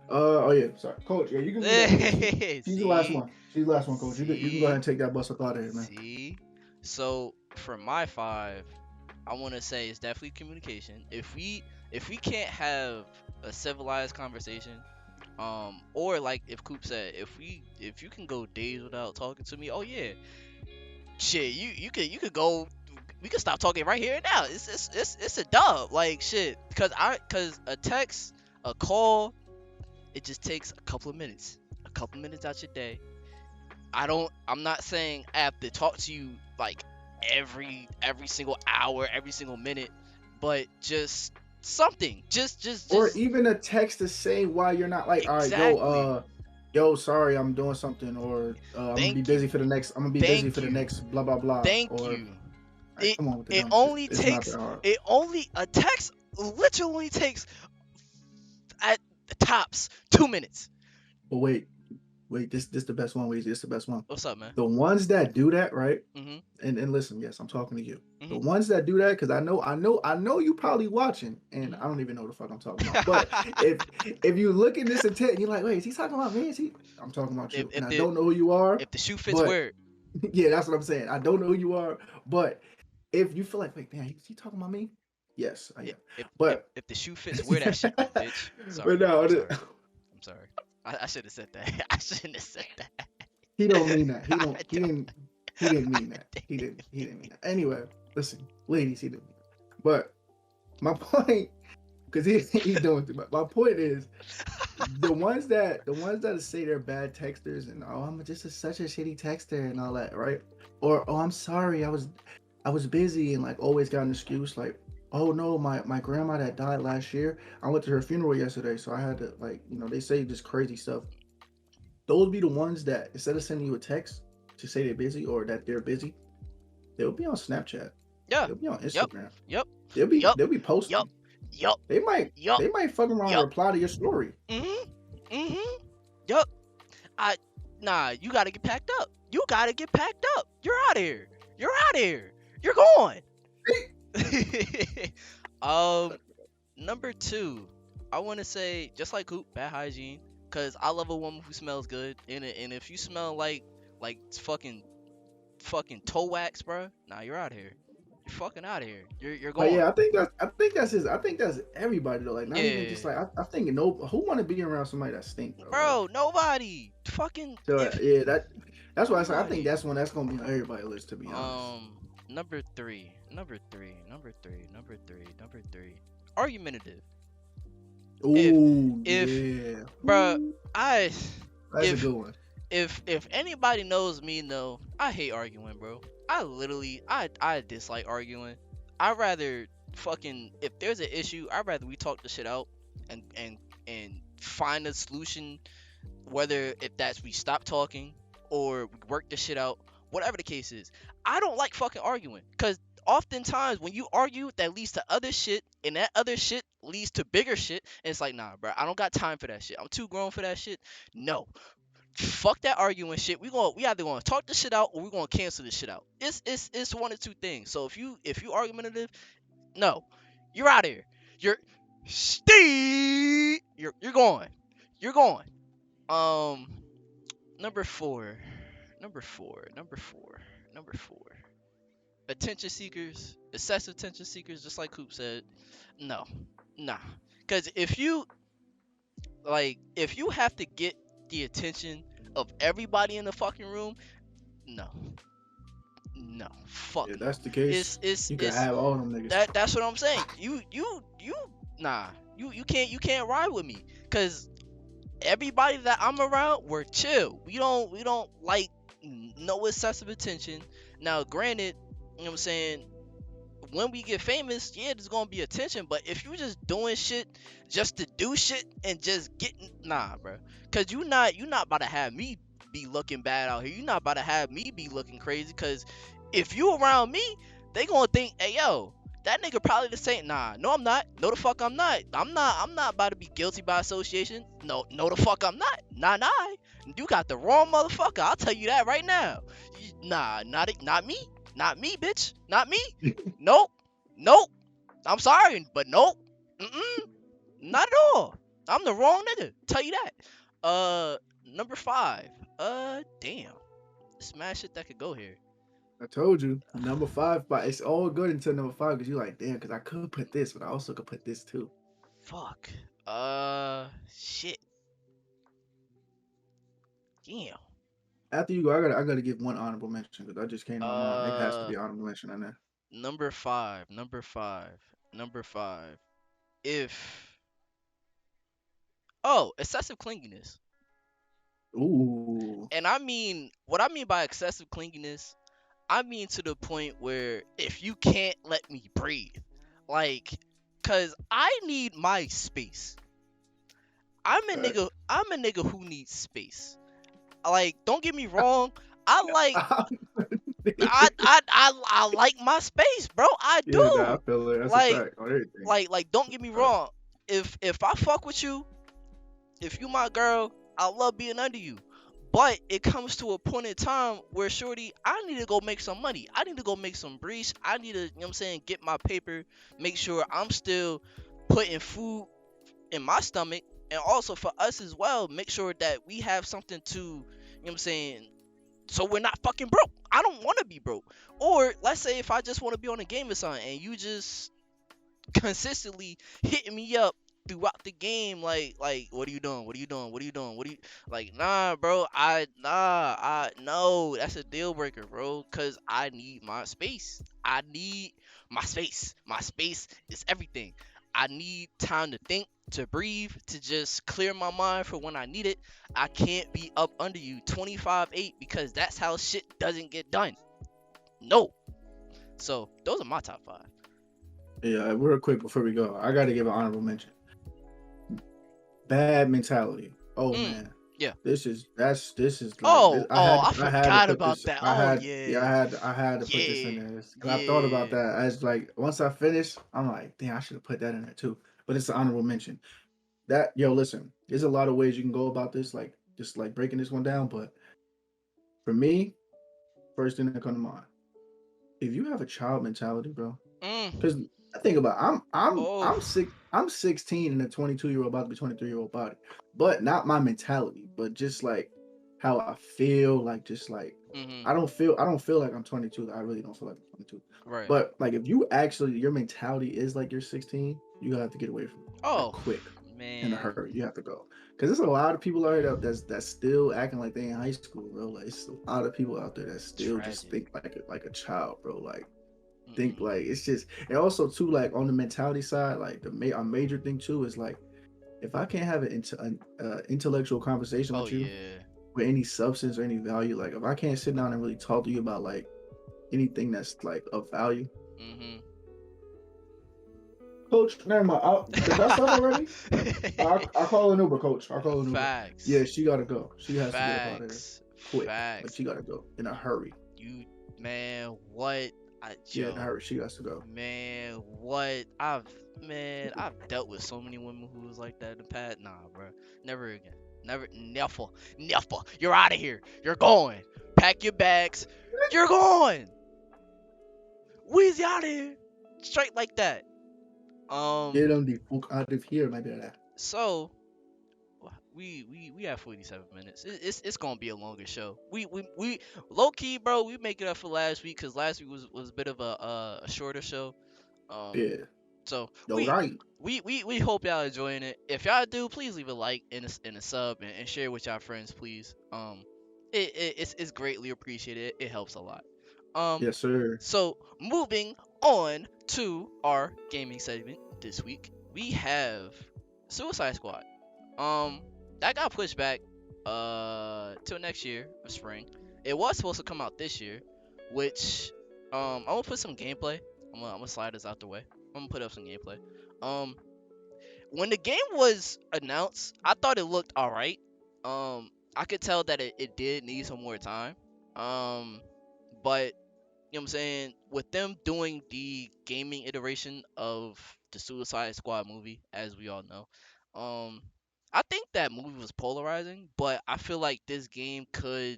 Oh yeah, sorry, coach. Yeah, you can leave that there. She's the last See? one. She's the last one, coach. You can go ahead See? and take that bus up out of here, man. See? So for my five, I want to say it's definitely communication. If we can't have a civilized conversation, or like if Coop said, if you can go days without talking to me, oh yeah, shit, you could go. We could stop talking right here and now. It's a dub. Like shit, cause a text, a call, it just takes a couple minutes out your day. I'm not saying I have to talk to you like every single hour, every single minute, but just something. Or Just even a text to say why you're not like, all right, exactly. yo, sorry, I'm doing something, or I'm gonna be Thank you. busy for the next. I'm gonna be busy Thank for the you. next blah blah blah. Thank Or you. like, It come on with the it dumb shit. only It's not takes that hard. it only a text literally takes at the tops 2 minutes. But wait, this the best one. Wait, this the best one. What's up, man? The ones that do that, right? Mhm. And listen, yes, I'm talking to you. The Mhm. ones that do that, because I know you probably watching, and Mhm. I don't even know what the fuck I'm talking about. But if you look in this intent, you're like, wait, is he talking about me? Is he? I'm talking about if you, and if I the don't know who you are, if the shoe fits, but wear it. yeah, that's what I'm saying. I don't know who you are, but if you feel like, wait, damn, is he talking about me? Yes, I If am. if if, But if the shoe fits, wear that shit, bitch. but Sorry, no, I'm sorry. I'm sorry. I should have said that. I shouldn't have said that. He don't mean that. He I don't. He don't. didn't. He didn't mean that. He didn't mean that. Anyway, listen, ladies, he didn't mean that. But my point, because he doing too much. My point is, the ones that say they're bad texters and oh I'm just such a shitty texter and all that, right? Or oh I'm sorry, I was busy and like always got an excuse like oh no my grandma that died last year, I went to her funeral yesterday so I had to like they say just crazy stuff. Those be the ones that instead of sending you a text to say they're busy or that they're busy, they'll be on Snapchat, Yeah. they'll be on Yep. Instagram, Yep. they'll be Yep. they'll be Yep. posting. Yep. They might Yep. they might fuck around and Yep. reply to your story. Mhm. Mhm. Yep. I Nah. You gotta get packed up. You gotta get packed up. You're out of here. You're out of here. You're going. um. Number two, I want to say just like Coop, bad hygiene. Cause I love a woman who smells good, and if you smell like fucking toe wax, bro, nah, you're out of here. You're fucking out of here. You're But going. yeah, I think that's everybody though. Like not even just Yeah, like I think no who want to be around somebody that stink though. Like bro. Nobody. Fucking so if yeah, that's why I say I think nobody. that's one that's gonna be on everybody's list to be honest. Number three. Number three. Number three. Number three. Number three. Argumentative. If Ooh if yeah, bro, ooh, I that's a if good one. if anybody knows me, know I hate arguing, bro. I dislike arguing. I rather fucking if there's an issue, I'd rather we talk the shit out and find a solution. Whether if that's we stop talking or we work the shit out, whatever the case is. I don't like fucking arguing because oftentimes when you argue, that leads to other shit, and that other shit leads to bigger shit. And it's like, nah, bro, I don't got time for that shit. I'm too grown for that shit. No, fuck that arguing shit. We either gonna talk the shit out or we gonna cancel this shit out. It's one of two things. So if you argumentative, no, you're out of here. You're Steve. You're going. You're going. Um, number four. Number four. Number four. Number four. Attention seekers, excessive attention seekers, just like Coop said. No, nah. Cause if you have to get the attention of everybody in the fucking room, no, no, fuck If no. that's the case, It's you can it's have all them niggas. that's what I'm saying. You nah. You can't ride with me. Cause everybody that I'm around, we're chill. We don't like no excessive attention. Now, granted, you know what I'm saying, when we get famous, yeah, there's gonna be attention. But if you just doing shit just to do shit and just getting nah, bro, cause you not about to have me be looking bad out here. You not about to have me be looking crazy. Cause if you around me, they gonna think, hey yo, that nigga probably the same. Nah, no, I'm not. No, the fuck, I'm not. I'm not about to be guilty by association. No, no, the fuck, I'm not. Nah. You got the wrong motherfucker. I'll tell you that right now. Nah, not me. Not me, bitch. Not me. Nope. Nope. I'm sorry, but nope. Mm-mm. Not at all. I'm the wrong nigga. Tell you that. Number five. Damn. Smash shit that could go here. I told you number five, but it's all good until number five because you're like, damn, because I could put this, but I also could put this too. Fuck. Shit. Damn. After you go, I gotta give one honorable mention because I just came to my mind. It has to Uh, be honorable mention in there. number five. Number five. Number five. If excessive clinginess. Ooh, And I mean, what I mean by excessive clinginess, I mean to the point where if you can't let me breathe, like, cause I need my space. I'm a right. nigga. I'm a nigga who needs space. Like, don't get me wrong. I like, I like my space, bro. I Yeah, nah, I do. feel it. That's a Like, fact on everything. don't get me Right. wrong. If I fuck with you, if you my girl, I love being under you. But it comes to a point in time where shorty, I need to go make some money. I need to go make some breeze. I need to, you know what I'm saying, get my paper, make sure I'm still putting food in my stomach. And also for us as well, make sure that we have something to, you know what I'm saying, so we're not fucking broke. I don't want to be broke. Or let's say if I just want to be on a game or something and you just consistently hitting me up throughout the game, like, what are you doing? What are you doing? What are you doing? What are you like? Nah, bro. I no. That's a deal breaker, bro. Cause I need my space. I need my space. My space is everything. I need time to think, to breathe, to just clear my mind for when I need it. I can't be up under you 25-8 because that's how shit doesn't get done. No. So those are my top five. Yeah, real quick before we go, I got to give an honorable mention. Bad mentality. Oh Mm. man, Yeah. this is like this, Oh, oh, I I had to forgot put about this. that. I Oh had yeah yeah. I had to put this in Yeah. there, and I thought about Yeah. that as like once I finished, I'm like, damn, I should have put that in there too. But it's an honorable mention. That yo, listen, there's a lot of ways you can go about this, like just like breaking this one down. But for me, first thing that come to mind, if you have a child mentality, bro, because Mm. I think about Oh. I'm 16 in a 22-year-old about to be 23-year-old body, but not my mentality, but just like how I feel, like just like Mhm. I don't feel like I'm 22. I really don't feel like I'm 22. Right. But like if you actually your mentality is like you're 16, you have to get away from it like Oh quick in a man. hurry. You have to go because there's a lot of people out here that's still acting like they in high school, bro. Like it's a lot of people out there that still just Tragic. think like a child, bro. Like think Mm-mm. like it's just and also too like on the mentality side like a major thing too is like if I can't have an intellectual conversation Oh with you yeah. with any substance or any value, like if I can't sit down and really talk to you about like anything that's like of value, Mhm. coach, never mind. Did I start already? I call an Uber, coach. I call an Uber. Yeah, Facts. she gotta go. She has to get up out of there Facts. quick. Like Facts. she gotta go in a hurry. You man, what Yeah, in a yo, hurry. She has to go. man, what I've dealt with so many women who was like that in the past. Nah, bro. Never again. Never. Never. You're out of here. You're going. Pack your bags. You're going. Weezy out of here. Straight like that. Get Um them the fuck out of here, my brother. so we have 47 minutes. It's gonna be a longer show. We low key, bro. We make it up for last week because last week was a bit of a shorter show. Um, Yeah, so yo, right. we hope y'all enjoying it. If y'all do, please leave a like and a sub and share with y'all friends, please. It's greatly appreciated. It helps a lot. Um, Yes, sir. so moving on to our gaming segment this week, we have Suicide Squad. Um, that got pushed back till next year of spring. It was supposed to come out this year, which I'm gonna put some gameplay. I'm gonna slide this out the way. I'm gonna put up some gameplay. Um, when the game was announced, I thought it looked alright. I could tell that it did need some more time. Um, but you know what I'm saying? With them doing the gaming iteration of the Suicide Squad movie, as we all know, um, I think that movie was polarizing, but I feel like this game could,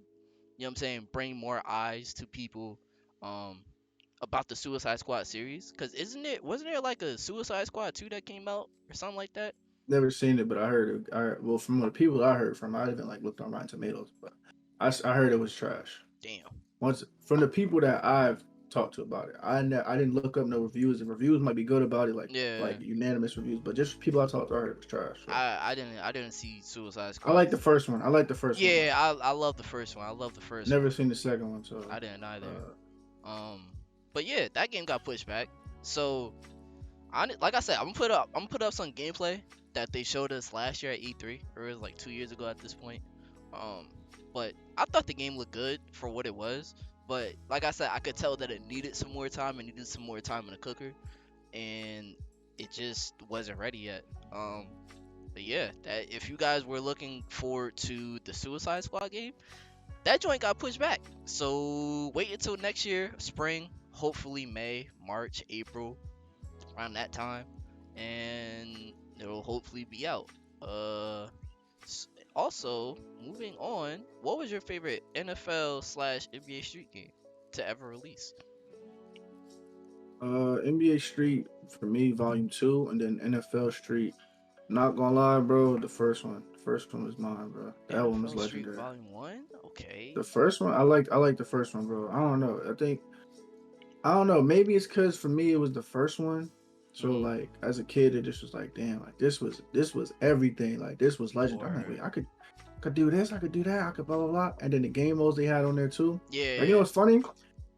you know what I'm saying, bring more eyes to people, um, about the Suicide Squad series. Cause wasn't there like a Suicide Squad 2 that came out or something like that? Never seen it, but I heard it. Well, from the people I heard from, I even like looked on Rotten Tomatoes, but I heard it was trash. Damn. Once from the people that I've talked to about it, I didn't look up no reviews. The reviews might be good about it, Yeah. like unanimous reviews, but just people I talked to, I heard it was trash. So. I didn't see Suicide I Squad. like the first one. I like the first one Yeah, though. I love the first one. I love the first Never one. seen the second one, so I didn't either. uh, Um, but yeah, that game got pushed back. So like I said, I'm gonna put up some gameplay that they showed us last year at E3, or it was like 2 years ago at this point. Um, but I thought the game looked good for what it was. But like I said, I could tell that it needed some more time. It needed some more time in the cooker, and it just wasn't ready yet. But yeah, that if you guys were looking forward to the Suicide Squad game, that joint got pushed back. So wait until next year, spring, hopefully May, March, April, around that time, and it'll hopefully be out. Uh, Also moving on, what was your favorite NFL slash NBA Street game to ever release? NBA Street for me, Volume Two, and then NFL Street. Not gonna lie, bro, the first one was mine, bro. That one was NFL Street legendary. Volume One. Okay. The first one, I like the first one, bro. I don't know. I don't know. Maybe it's because for me it was the first one, So Mm-hmm. like as a kid, it just was like, damn, like this was everything. Like this was legend. I'm like, wait, Word. I could do this, I could do that, I could blah blah blah. And then the game modes they had on there too. Yeah, Like you know yeah. what's funny?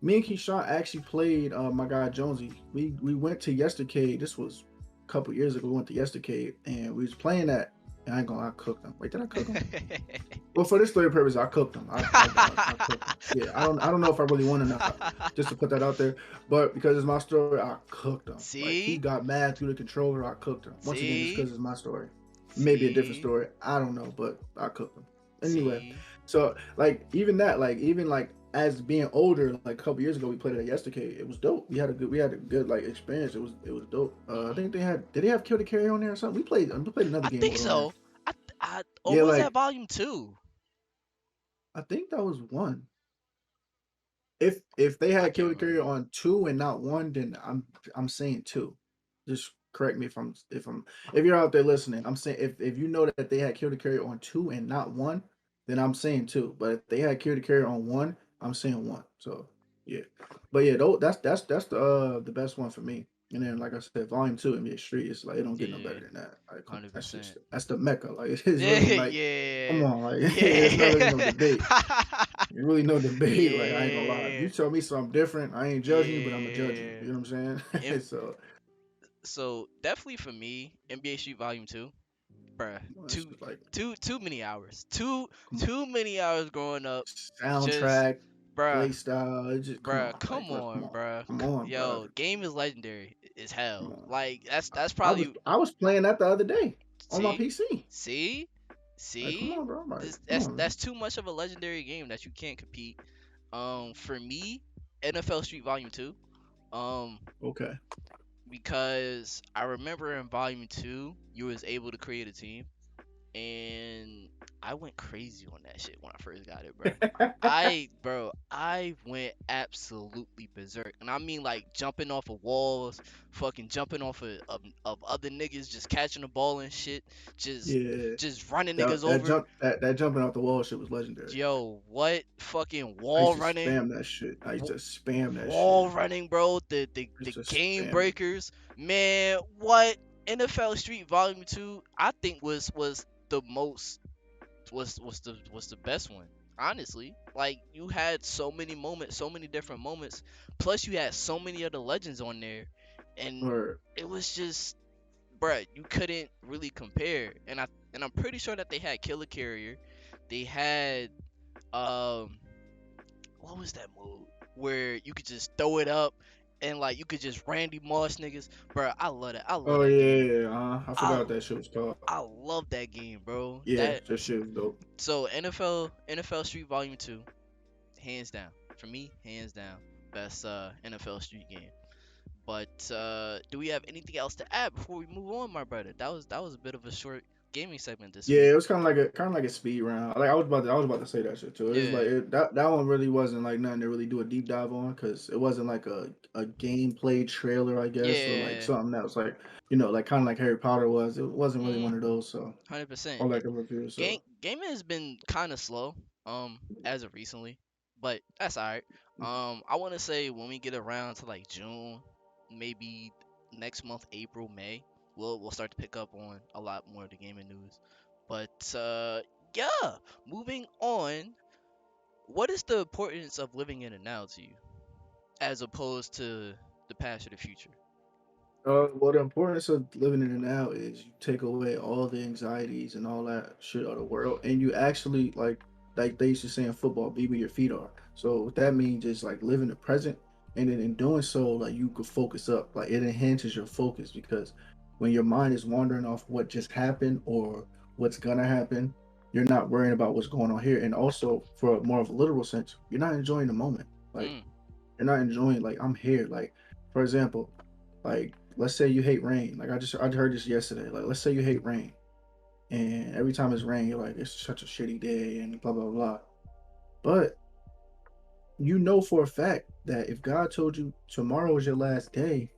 Me and Keyshawn actually played my guy Jonesy. We went to Yestercade. This was a couple years ago. We went to Yestercade and we was playing that. And I ain't gonna lie, I cooked him. Wait, did I cook him? Well, for this story purpose, I cooked him. I cooked him. Yeah, I don't know if I really won or not, just to put that out there. But because it's my story, I cooked him. Like he See? got mad through the controller, I cooked him. Once again, just See? because it's my story. Maybe a different See? story. I don't know, but I cooked him. Anyway, See? so like even that, like even like as being older, like a couple years ago, we played it at Yesterday. It was dope. We had a good like experience. It was dope. I Mm-hmm. think they have Kill the Carry on there or something. We played another I game think mode on there. so. Or Yeah, was that like volume two? I think that was one. If they I had can't Kill the Carrier remember. on two and not one, then I'm saying two. Just correct me if you're out there listening. I'm saying if you know that they had Kill the Carrier on two and not one, then I'm saying two. But if they had Kill the Carrier on one, I'm saying one. So yeah, but yeah, that's the best one for me. And then like I said, Volume Two NBA Street is like it don't get no better Yeah, than that. Like hundred percent. that's the mecca. Like it's Yeah, really like come yeah, on, like it's not really no yeah, debate. Really no debate. Like I ain't gonna lie. If you yeah, tell me something different, I ain't judging you, but I'm gonna judge you. yeah. You know what I'm saying? And So so definitely for me, NBA Street Volume Two, bruh, it's too just like too many hours, too come on. too many hours growing up. Just Soundtrack, bruh, play style. It just come bruh, on. Like come bro, come on, on, bruh. come on, bro. Yo, game is legendary as Come hell. on. Like that's I was probably I was playing that the other day on my see, PC. see, Like come see. on, bro. I'm like This come on, man. that's too much of a legendary game that you can't compete. For me, NFL Street Volume Two. Um, Okay. because I remember in Volume Two, you was able to create a team, and I went crazy on that shit when I first got it, bro. I went absolutely berserk, and I mean like jumping off of walls, fucking jumping off of other niggas, just catching the ball and shit, just Yeah. just running That niggas that over. jump that jumping off the wall shit was legendary. Yo, what fucking I used wall to running? spam that shit. I used Wa- to spam that shit. Wall running, bro. I used The to game spam it. breakers, man. What NFL Street Volume Two? I think was the most was the best one. Honestly, like you had so many moments, so many different moments. Plus, you had so many other legends on there, and Or it was just, bruh, you couldn't really compare. And I'm pretty sure that they had Killer Carrier. They had um what was that move where you could just throw it up and like you could just Randy Moss niggas, bro. I love that. I love oh that yeah, game. yeah, yeah, I forgot I what that shit was called. I love that game, bro. Yeah, That that shit was dope. so NFL Street Volume Two, hands down for me, hands down best NFL Street game. But do we have anything else to add before we move on, my brother? That was a bit of a short gaming segment this Yeah, week. it was kind of like a speed round. Like I was about to say that shit too. It was like Yeah, that one really wasn't like nothing to really do a deep dive on because it wasn't like a gameplay trailer, I guess, or like yeah, something that was like like kind of like Harry Potter was. It wasn't really one of those. So 100%. or like a review. So Gaming has been kind of slow as of recently, but that's alright. I want to say when we get around to like June, maybe next month, April, May, we'll start to pick up on a lot more of the gaming news. But yeah, moving on. What is the importance of living in the now to you, as opposed to the past or the future? Well, the importance of living in the now is you take away all the anxieties and all that shit out of the world, and you actually like they used to say in football, be where your feet are. So what that means is like live in the present, and then in doing so, like you could focus up. Like it enhances your focus because when your mind is wandering off what just happened or what's gonna happen, you're not worrying about what's going on here. And also, for more of a literal sense, you're not enjoying the moment. Like Mm, you're not enjoying like I'm here. Like for example, like let's say you hate rain. Like I heard this yesterday. Like let's say you hate rain, and every time it's rain, you're like it's such a shitty day and blah blah blah. But you know for a fact that if God told you tomorrow is your last day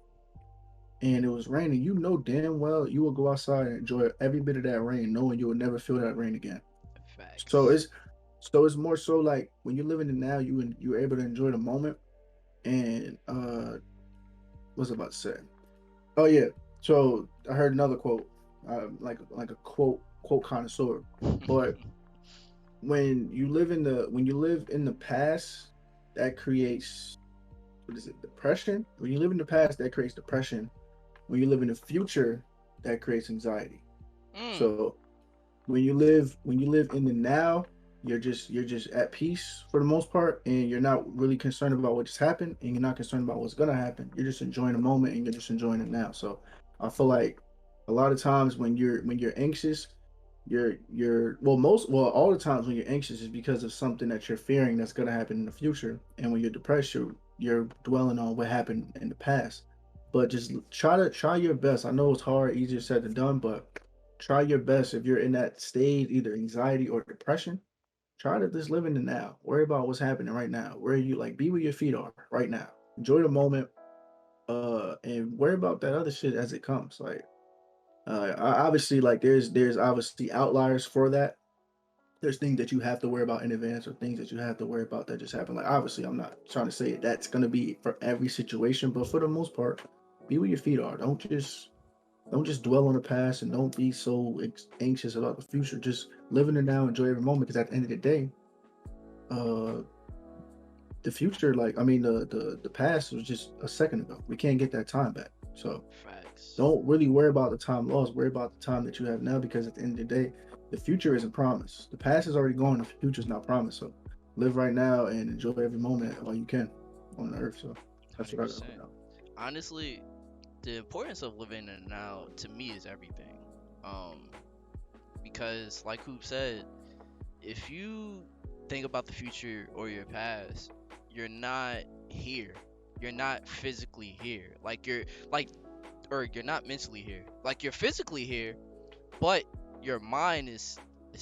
and it was raining, you know damn well you will go outside and enjoy every bit of that rain, knowing you will never feel that rain again. So facts. it's more so like when you're living in now, you're able to enjoy the moment and what's I about to say? Oh yeah. So I heard another quote, like a quote connoisseur. But when you live in the past, that creates, what is it, depression. When you live in the past, that creates depression. When you live in the future, that creates anxiety. Mm, So when you live in the now, you're just at peace for the most part, and you're not really concerned about what just happened, and you're not concerned about what's gonna happen. You're just enjoying the moment, and you're just enjoying it now. So I feel like a lot of times when you're anxious, you're well all the times when you're anxious is because of something that you're fearing that's gonna happen in the future, and when you're depressed, you're dwelling on what happened in the past. But just try your best. I know it's hard, easier said than done, but try your best. If you're in that stage, either anxiety or depression, try to just live in the now. Worry about what's happening right now. Where you like be where your feet are right now. Enjoy the moment, and worry about that other shit as it comes. Like, obviously, like there's obviously outliers for that. There's things that you have to worry about in advance, or things that you have to worry about that just happen. Like, obviously, I'm not trying to say that's gonna be for every situation, but for the most part, be where your feet are. Don't just dwell on the past, and don't be so anxious about the future. Just live in the now, enjoy every moment. Because at the end of the day, uh, the future, like, I mean, the past was just a second ago. We can't get that time back. So facts. don't really worry about the time lost. Worry about the time that you have now. Because at the end of the day, the future isn't promised. The past is already gone. The future is not promised. So live right now and enjoy every moment while you can on Earth. So that's what I got for 100%. now. Honestly, the importance of living in the now to me is everything. Um, because like Hoop said, if you think about the future or your past, you're not here. You're not physically here. Like or you're not mentally here. Like you're physically here, but your mind is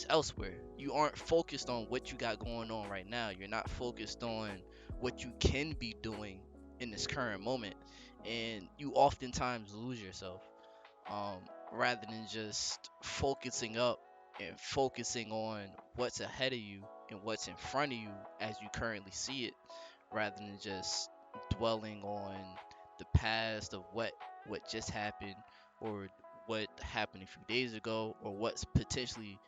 elsewhere. You aren't focused on what you got going on right now. You're not focused on what you can be doing in this current moment, and you oftentimes lose yourself, um, rather than just focusing up and focusing on what's ahead of you and what's in front of you as you currently see it, rather than just dwelling on the past of what just happened, or what happened a few days ago, or what's potentially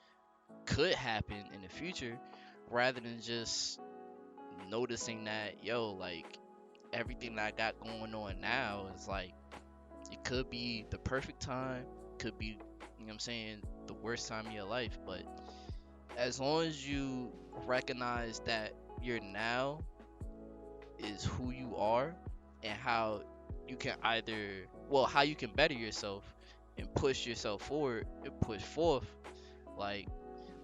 could happen in the future, rather than just noticing that, yo, like, everything that I got going on now is like, it could be the perfect time, could be, you know what I'm saying, the worst time of your life. But as long as you recognize that your now is who you are, and how you can either, well, how you can better yourself and push yourself forward and push forth, like,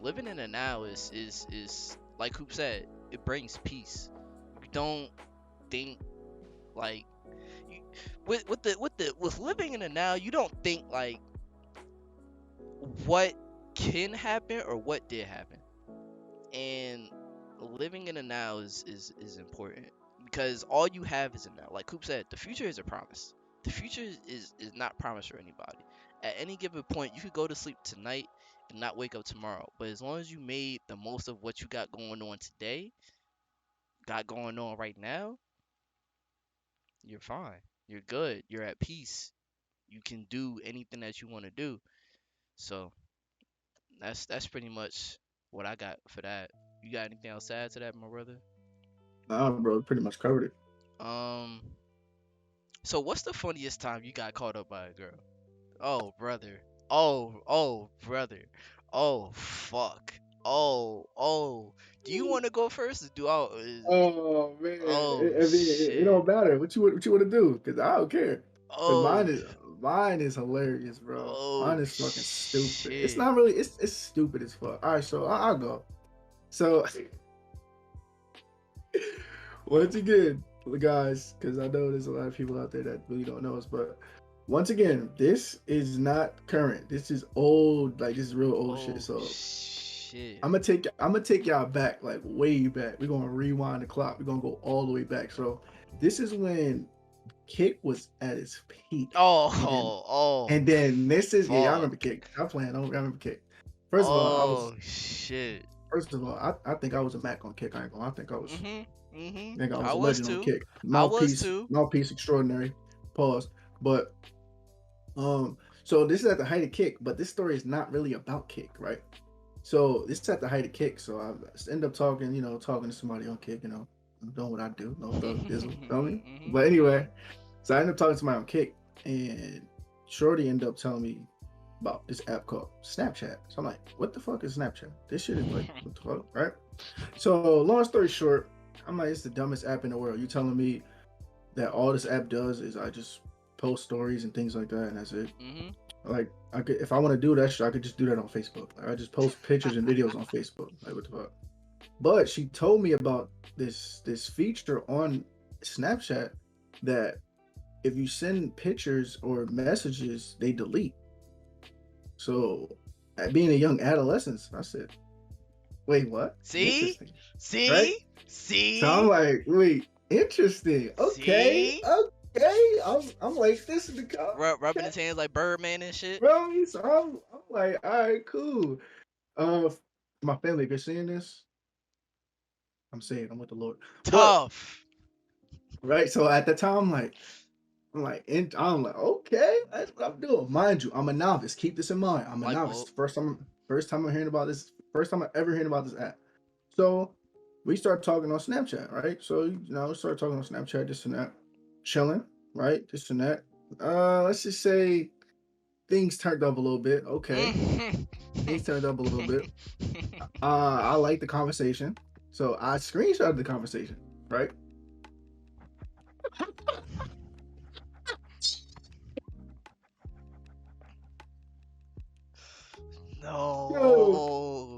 living in the now is like Coop said, it brings peace. You don't think, like, you, with living in the now, you don't think like what can happen or what did happen. And living in the now is important, because all you have is a now. Like Coop said, the future is a promise. The future is not promised for anybody. At any given point, you could go to sleep tonight and not wake up tomorrow. But as long as you made the most of what you got going on today, got going on right now, you're fine. You're good. You're at peace. You can do anything that you want to do. So that's pretty much what I got for that. You got anything else to add to that, my brother? Nah, bro, pretty much covered it. Um, so what's the funniest time you got caught up by a girl? Oh, brother. Oh, brother. Oh, fuck. Oh. Do you want to go first? Or do I? Oh man, Oh I mean, it shit. don't matter what you want to do, because I don't care. Because Oh. mine is hilarious, bro. Mine Oh is fucking stupid. It's shit. not really. It's stupid as fuck. All right, so I'll go. So once again, guys, because I know there's a lot of people out there that really don't know us, but once again, this is not current. This is old. Like, this is real old shit. Oh So shit. I'm gonna take y'all back, like way back. We're gonna rewind the clock. We're gonna go all the way back. So this is when Kick was at its peak, Oh, and then oh, this is, yeah, y'all fuck. remember Kick. I'm playing. I remember Kick. First of all, I was Oh shit. first of all, I think I was a Mac on Kick. I ain't gonna. Mhm. Mhm. I think I I was a was legend on too. Kick. I was Mouthpiece, too. mouthpiece extraordinary. Pause. But So this is at the height of Kick, but this story is not really about Kick, right? So this is at the height of Kick. So I end up talking, talking to somebody on Kick, I'm doing what I do, no thug dizzle, feel me? But anyway, so I end up talking to somebody on Kick, and Shorty ended up telling me about this app called Snapchat. So I'm like, what the fuck is Snapchat? This shit is like, what the fuck, right? So long story short, I'm like, it's the dumbest app in the world. You telling me that all this app does is I just post stories and things like that, and that's it. Like, I could, if I want to do that shit, I could just do that on Facebook. Like, I just post pictures and videos on Facebook. Like, what the fuck? But she told me about this feature on Snapchat that if you send pictures or messages, they delete. So, at being a young adolescent, I said, "Wait, what? See? Interesting, right?" See? So I'm See? like, "Wait, interesting. Okay, See? okay." I'm like, "This is the Rubbing okay, his hands like Birdman and shit. bro." So I'm like, "All right, cool." Uh, my family, if you're seeing this, I'm saying I'm with the Lord. But Tough. right, so at the time, I'm like, okay, that's what I'm doing. Mind you, I'm a novice. Keep this in mind. I'm a Light novice. bulb. First time I'm hearing about this. First time I ever hearing about this app. So we start talking on Snapchat, right? So we start talking on Snapchat, this and that, chilling, right? This and that. Let's just say things turned up a little bit. Okay, things turned up a little bit. I like the conversation, so I screenshotted the conversation, right? Yo,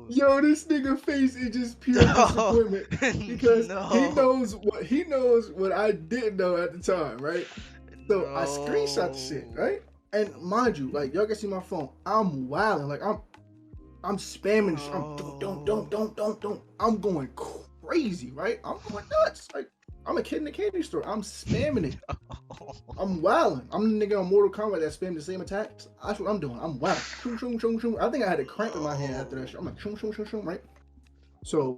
No. this nigga face is just pure No. disappointment because No. he knows what I didn't know at the time, right? So I screenshot the shit, No. right? And mind you, like y'all can see my phone, I'm wilding, like I'm spamming, I'm Oh. don't, I'm going crazy, right? I'm going nuts, like I'm a kid in the candy store, I'm spamming it. I'm wilding. I'm the nigga on Mortal Kombat that spam the same attacks. That's what I'm doing. I'm wild. Shoom, shoom, shoom, shoom. I think I had a cramp in my hand after that shit. I'm like, shoom, shoom, shoom, shoom, right? So,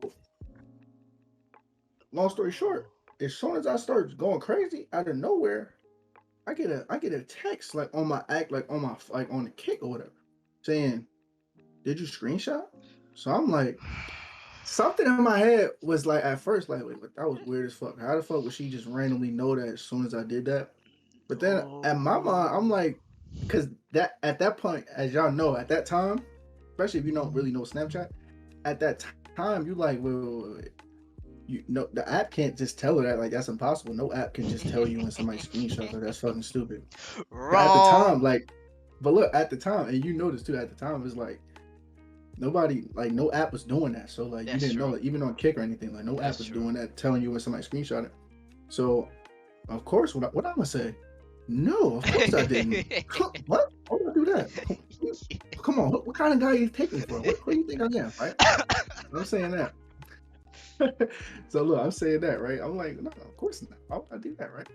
long story short, as soon as I start going crazy out of nowhere, I get a text like on my act, like on my like on the Kick or whatever, saying, "Did you screenshot?" So I'm like, something in my head was like at first like, wait, but that was weird as fuck. How the fuck would she just randomly know that as soon as I did that? But then at my mind, I'm No. like, because that at that point, as y'all know, at that time, especially if you don't really know Snapchat, at that time, you like, wait. You know, the app can't just tell her that. Like, that's impossible. No app can just tell you when somebody screenshots her. That's fucking stupid. But at the time, Wrong. like, but look, at the time, and you notice too, at the time, it's like nobody, like, no app was doing that. So like, you That's didn't know true. that even on Kick or anything. Like, no app That's was true. doing that, telling you when somebody screenshot it. So of course, what I'm gonna say? No, of course I didn't. What? Why would I do that? Come on, what kind of guy you take me for? What do you think I am? Right? I'm saying that. So look, I'm saying that, right? I'm like, no, of course not. Why would I do that, right?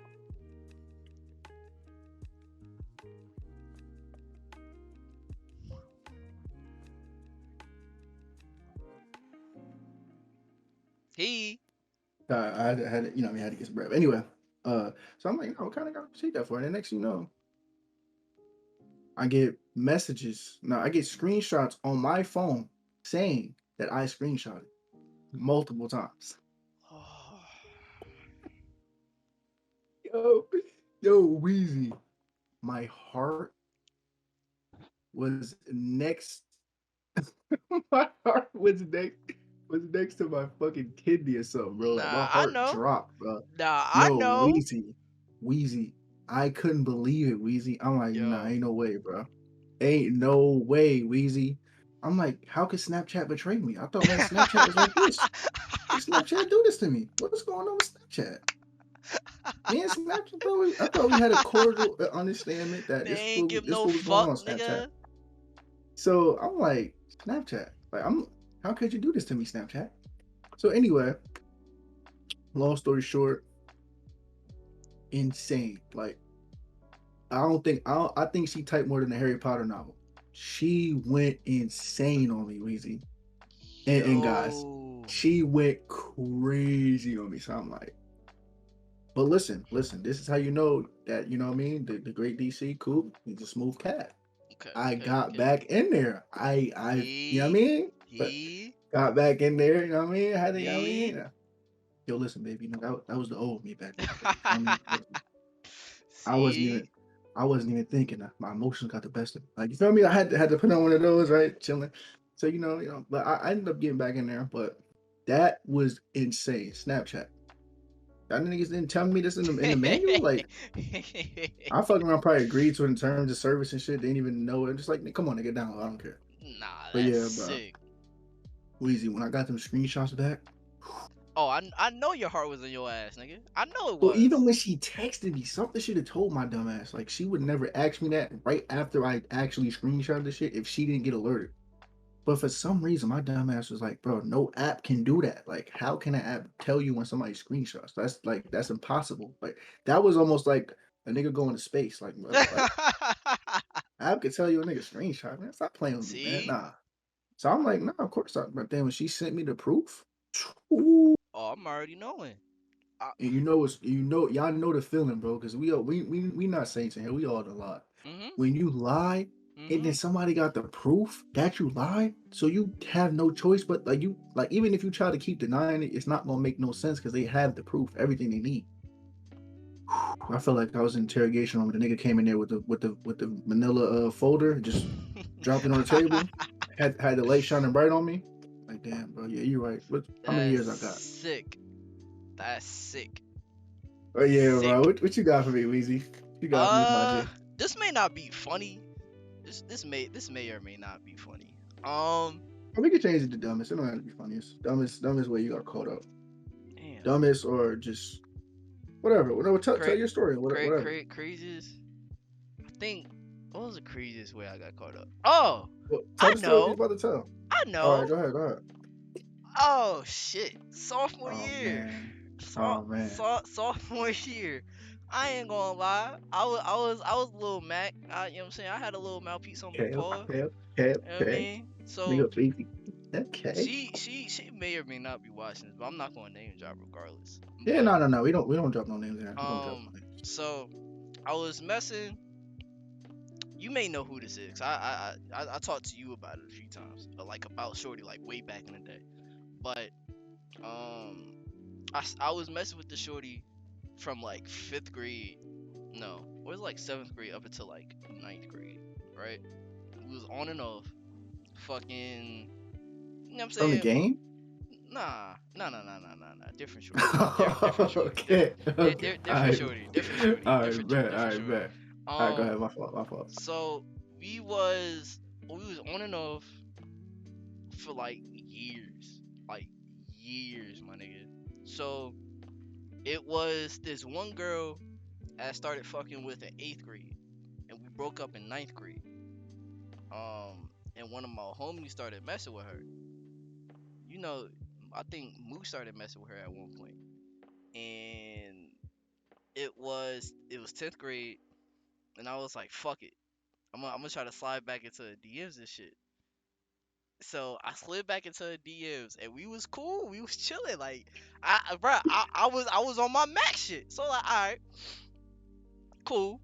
He. I had to get some bread. Anyway, so I'm like, what kind of guy would you take that for? And the next thing you know, I get messages. No, I get screenshots on my phone saying that I screenshotted multiple times. Yo, Wheezy, my heart was next. My heart was next to my fucking kidney or something, bro. Like my Nah, I heart know. dropped, bro. Nah, I Yo, know. Wheezy, I couldn't believe it, Wheezy. I'm like, nah, Yo. ain't no way, bro. Ain't no way, Wheezy. I'm like, how could Snapchat betray me? I thought, man, Snapchat was like this. How did Snapchat do this to me? What's going on with Snapchat? Me and Snapchat, bro. I thought we had a cordial understanding that They this ain't was give this no what was going fuck, on, Snapchat. nigga. So I'm like, Snapchat. Like, how could you do this to me, Snapchat? So anyway, long story short, insane. Like, I think she typed more than the Harry Potter novel. She went insane on me, Weezy. And guys, Yo. she went crazy on me. So I'm like, But listen, listen. This is how you know that you know what I mean. The great DC Coop, he's a smooth cat. Okay, I okay, got okay. back in there. You know what I He, mean. But he, got back in there. You know what I mean. Had to, you know what I he. mean. Yo, listen, baby. You know that was the old me back in the day. You feel me? I wasn't See? even. I wasn't even thinking. My emotions got the best of me. Like you feel me? I had to put on one of those, right? Chilling. So you know. But I ended up getting back in there. But that was insane. Snapchat. That niggas didn't tell me this in the manual. Like I fucking around probably agreed to it in terms of service and shit. Didn't even know it. Just like, come on, nigga, down. I don't care. Nah, But that's yeah, bro. sick. Weezy, when I got them screenshots back, Oh, I know your heart was in your ass, nigga. I know it well, even was. when she texted me, something should have told my dumb ass. Like, she would never ask me that right after I actually screenshot the shit if she didn't get alerted. But for some reason, my dumb ass was like, bro, no app can do that. Like, how can an app tell you when somebody screenshots? That's impossible. Like, that was almost like a nigga going to space. Like app could tell you a nigga screenshot, man. Stop playing with me, man. See? Nah. So I'm like, nah, of course not. But then when she sent me the proof, ooh, Oh, I'm already knowing. I, and y'all know the feeling, bro, because we not saints in here. We all a lot. mhm, When you lie and then mhm. somebody got the proof that you lied, so you have no choice but like even if you try to keep denying it, it's not gonna make no sense because they have the proof, everything they need. I felt like I was in interrogation room. The nigga came in there with the manila folder, just dropped it on the table. Had the light shining bright on me. Like, damn, bro, yeah, you're right. How many That's years I got? sick. That's sick. Oh yeah, bro. Sick. What you got for me, Weezy? You got for me, my Uh, G. this may not be funny. This may or may not be funny. Um, Or we could change it to dumbest. It don't have to be funniest. Dumbest way you got caught up. damn. Dumbest or just whatever. Whatever. Tell Cra- your story. Whatever. craziest. I think what was the craziest way I got caught up? Oh, Well, tell I the story you're know. about to tell. I All right, know. go ahead. Go ahead. Oh shit. Sophomore Oh year. man. Oh man. Sophomore year. I ain't gonna lie. I was a little Mac. You know what I'm saying? I had a little mouthpiece on my Okay. paw. Okay. Okay. You know what I Okay. mean? We So go easy. Okay. she may or may not be watching this, but I'm not gonna name drop regardless. Yeah. But No. We don't drop no names here. We don't drop no names. so I was messing. You may know who this is. I talked to you about it a few times, like about Shorty, like way back in the day. But um, I was messing with the Shorty from like fifth grade. No, it was like seventh grade up until like ninth grade, right? We was on and off, fucking. You know what I'm From the saying? game. Nah. Different Shorty. Different Shorty. Okay. Okay. All Different right. Shorty. Different Shorty. All right. Bet. All Different right. Shorty. Bet. All right. Go ahead. Um, My fault. My fault. so we was on and off for like years, my nigga. So it was this one girl I started fucking with in eighth grade, and we broke up in ninth grade. And one of my homies started messing with her. You know, I think Moose started messing with her at one point, and it was tenth grade, and I was like, fuck it, I'm gonna try to slide back into the DMs and shit. So I slid back into the DMs, and we was cool. We was chilling. Like, bro, I was on my max shit. So like, all right, cool.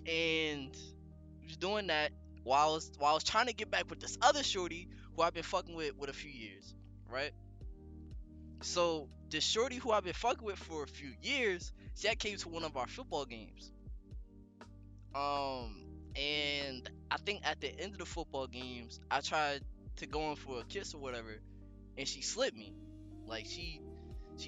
And we was doing that while I was trying to get back with this other shorty who I've been fucking with a few years, right? So this shorty who I've been fucking with for a few years, she had came to one of our football games. And I think at the end of the football games, I tried to go in for a kiss or whatever, and she slipped me. Like she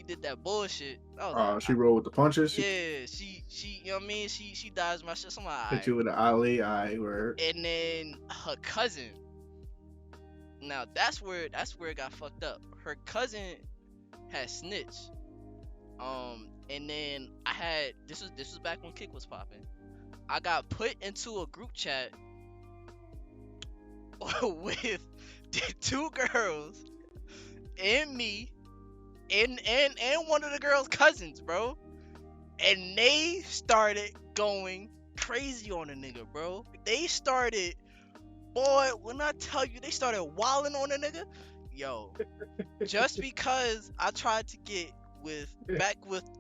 did that bullshit. I was like, She rolled with the punches. She yeah, she, you know what I mean? She dodged my shit. So I'm like, hit alright. you with an alley. I word. And then her cousin. Now that's where it got fucked up. Her cousin had snitched. And then I had this was back when Kick was popping. I got put into a group chat with the two girls and me and one of the girls' cousins, bro. And they started going crazy on the nigga, bro. They started, boy, when I tell you, they started wilding on the nigga. Yo, just because I tried to get with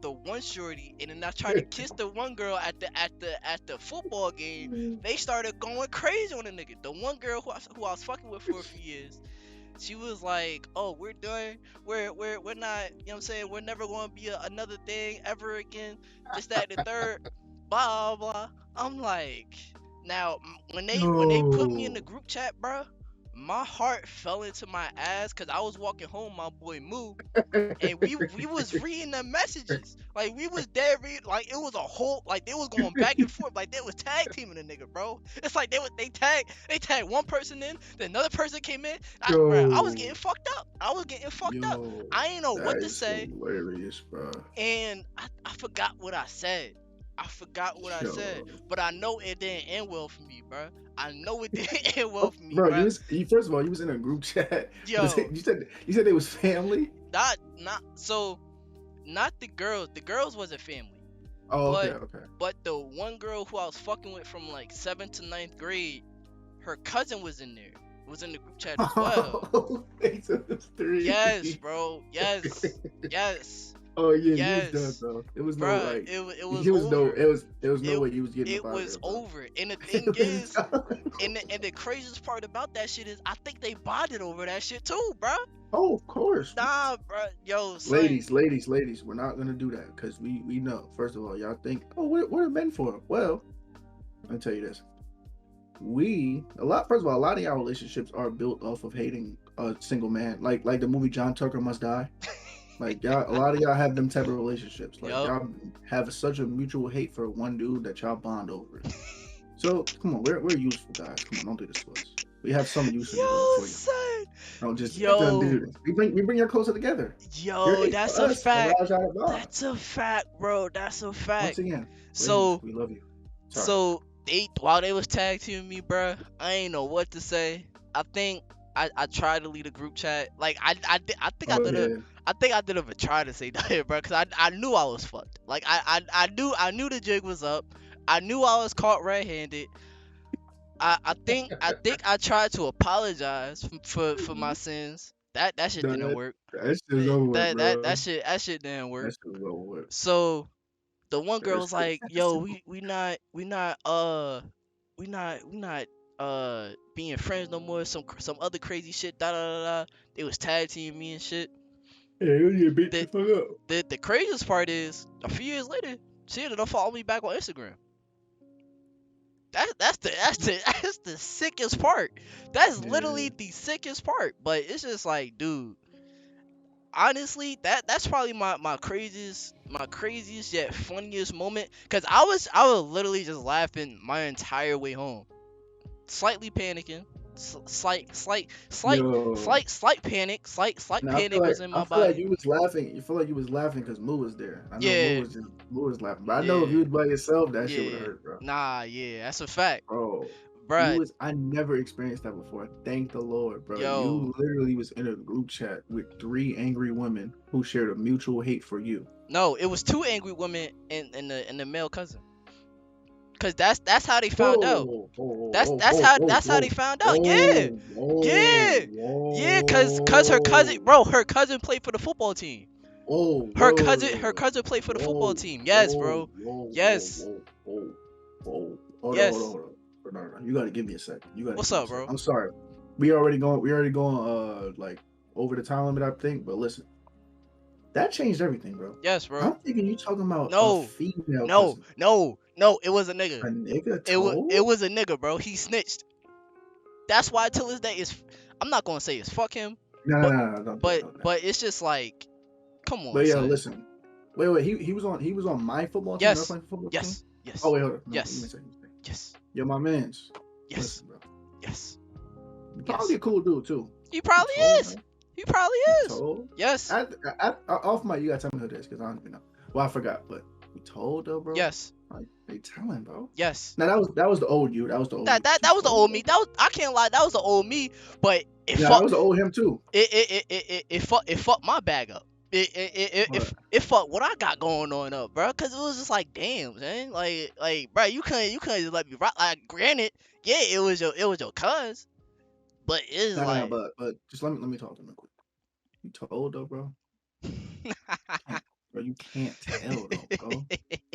the one shorty, and then I tried to kiss the one girl at the football game. They started going crazy on the nigga. The one girl who I was fucking with for a few years, she was like, "Oh, we're done. We're not. You know what I'm saying? We're never going to be another thing ever again. Just that and the third. Blah blah." I'm like, now when they put me in the Yo. group chat, bro, my heart fell into my ass because I was walking home, my boy Moo, and we was reading the messages. Like we was there reading, like it was a whole, like they was going back and forth, like they was tag teaming the nigga, bro. It's like they tagged one person in, then another person came in. Bro, I was getting Yo. fucked up. I was getting fucked up. Yo. I ain't know That what to is say, hilarious, bro. and I forgot what I said. I forgot what I said, Yo. but I know it didn't end well for me, bro. I know it didn't end well for me, Bro, bro. first of all, you was in a group chat. Yo, You said they was family? not so. Not the girls. The girls wasn't family. Oh, okay, But okay. but the one girl who I was fucking with from like 7th to 9th grade, her cousin was in there. Was in the group chat as well. Oh, they took us Yes, three. bro. Yes. Yes. Oh yeah, you was done, Yes. bro. It was no Bruh, like it was he was no over. there was no It way you was getting up it out of was there, bro. over. And the It thing was is, done. and the craziest part about that shit is I think they bonded over that shit too, bruh. Oh, of course. Nah, bruh. Yo, son. Ladies, we're not gonna do that because we know. First of all, y'all think, oh, what are men for? Well, let me tell you this. First of all, a lot of y'all relationships are built off of hating a single man. Like the movie John Tucker Must Die. Like y'all, a lot of y'all have them type of relationships. Like Yup. y'all have such a mutual hate for one dude that y'all bond over it. So come on, we're useful guys. Come on, don't do this to us. We have some use in the world Yo, for you. son. Don't just don't do Yo. this. We bring you closer together. Your Yo, hate for that's a us fact. allows y'all to bond. That's a fact, bro. That's a Once fact. again, ladies, So we love you. Sorry. So they while they was tag teaming me, bruh, I ain't know what to say. I think I tried to lead a group chat. Like I think I Oh did a yeah. I think I didn't even try to say nothing, bro, cause I knew I was fucked. Like I knew the jig was up. I knew I was caught red-handed. I think I tried to apologize for my sins. That shit No, didn't work. that shit's over with, bro. That shit didn't That work. shit is over with. So the one girl That's was like, "Yo, we not being friends no more. Some other crazy shit. Da da da da." They was tag teaming me and shit. Yeah, you get beat the The fuck up. the craziest part is a few years later, she ended up following me back on Instagram. That's the sickest part. That's Yeah. literally the sickest part. But it's just like, dude, honestly, that's probably my craziest yet funniest moment, because I was literally just laughing my entire way home, slightly panicking, Yo. slight Now panic was in I my feel like body. you was laughing. You feel like you was laughing because Moo was there. I know Yeah, Moo was laughing, but I know if you yeah, was by yourself, that shit would have yeah. hurt, bro. Nah, yeah, that's a fact, Bro, bruh. I never experienced that before. Thank the Lord, bro. Yo, You literally was in a group chat with three angry women who shared a mutual hate for you. no, it was two angry women and the male cousin, cause that's how they found out. Whoa, whoa, whoa, whoa, That's how they whoa, found out. Yeah, whoa, whoa, yeah, yeah. Cause her cousin, whoa, bro, her cousin played for the football team. whoa, whoa, Her cousin played for the football whoa, team. Yes, whoa, bro. whoa, whoa, Yes, whoa, whoa, whoa. yes. Hold on. No. You gotta give me a second. You gotta What's give me a up, second. bro? I'm sorry. We already going like over the time limit, I think. But listen, that changed everything, bro. Yes, bro. I'm thinking you talking about a No, female cousin. no. It was a nigga. A nigga It told? was a nigga, bro. He snitched. That's why till this day is. I'm not gonna say it's fuck him, but No, don't do it, don't do that. it's just like, come on, But yeah, son. listen. Wait, he was on my football team. Y'all Yes, playing football team? yes, Oh yes, wait, hold on. No, let me yes, say. yes, Yo, my man's. yes, Listen, bro. yes, You probably yes. a cool dude too. He You probably told, is. man. He probably You is. told. Yes, Off my, you gotta tell me who it is because I don't even know. Well, I forgot, but you told though, bro. yes, Like they telling, bro. yes. Now that was the old you. That was the old you. But you That was the told, old bro. me. That was, I can't lie. That was the old me. But Yeah, that was the old him too. it fucked my bag up. But It fucked what I got going on up, bro. Cause it was just like, damn, man. Bro, you couldn't just let me rock. Like, granted, yeah, it was your cuz, but it's like, but just let me talk to him real quick. You told though, bro. Bro, you can't tell though, bro.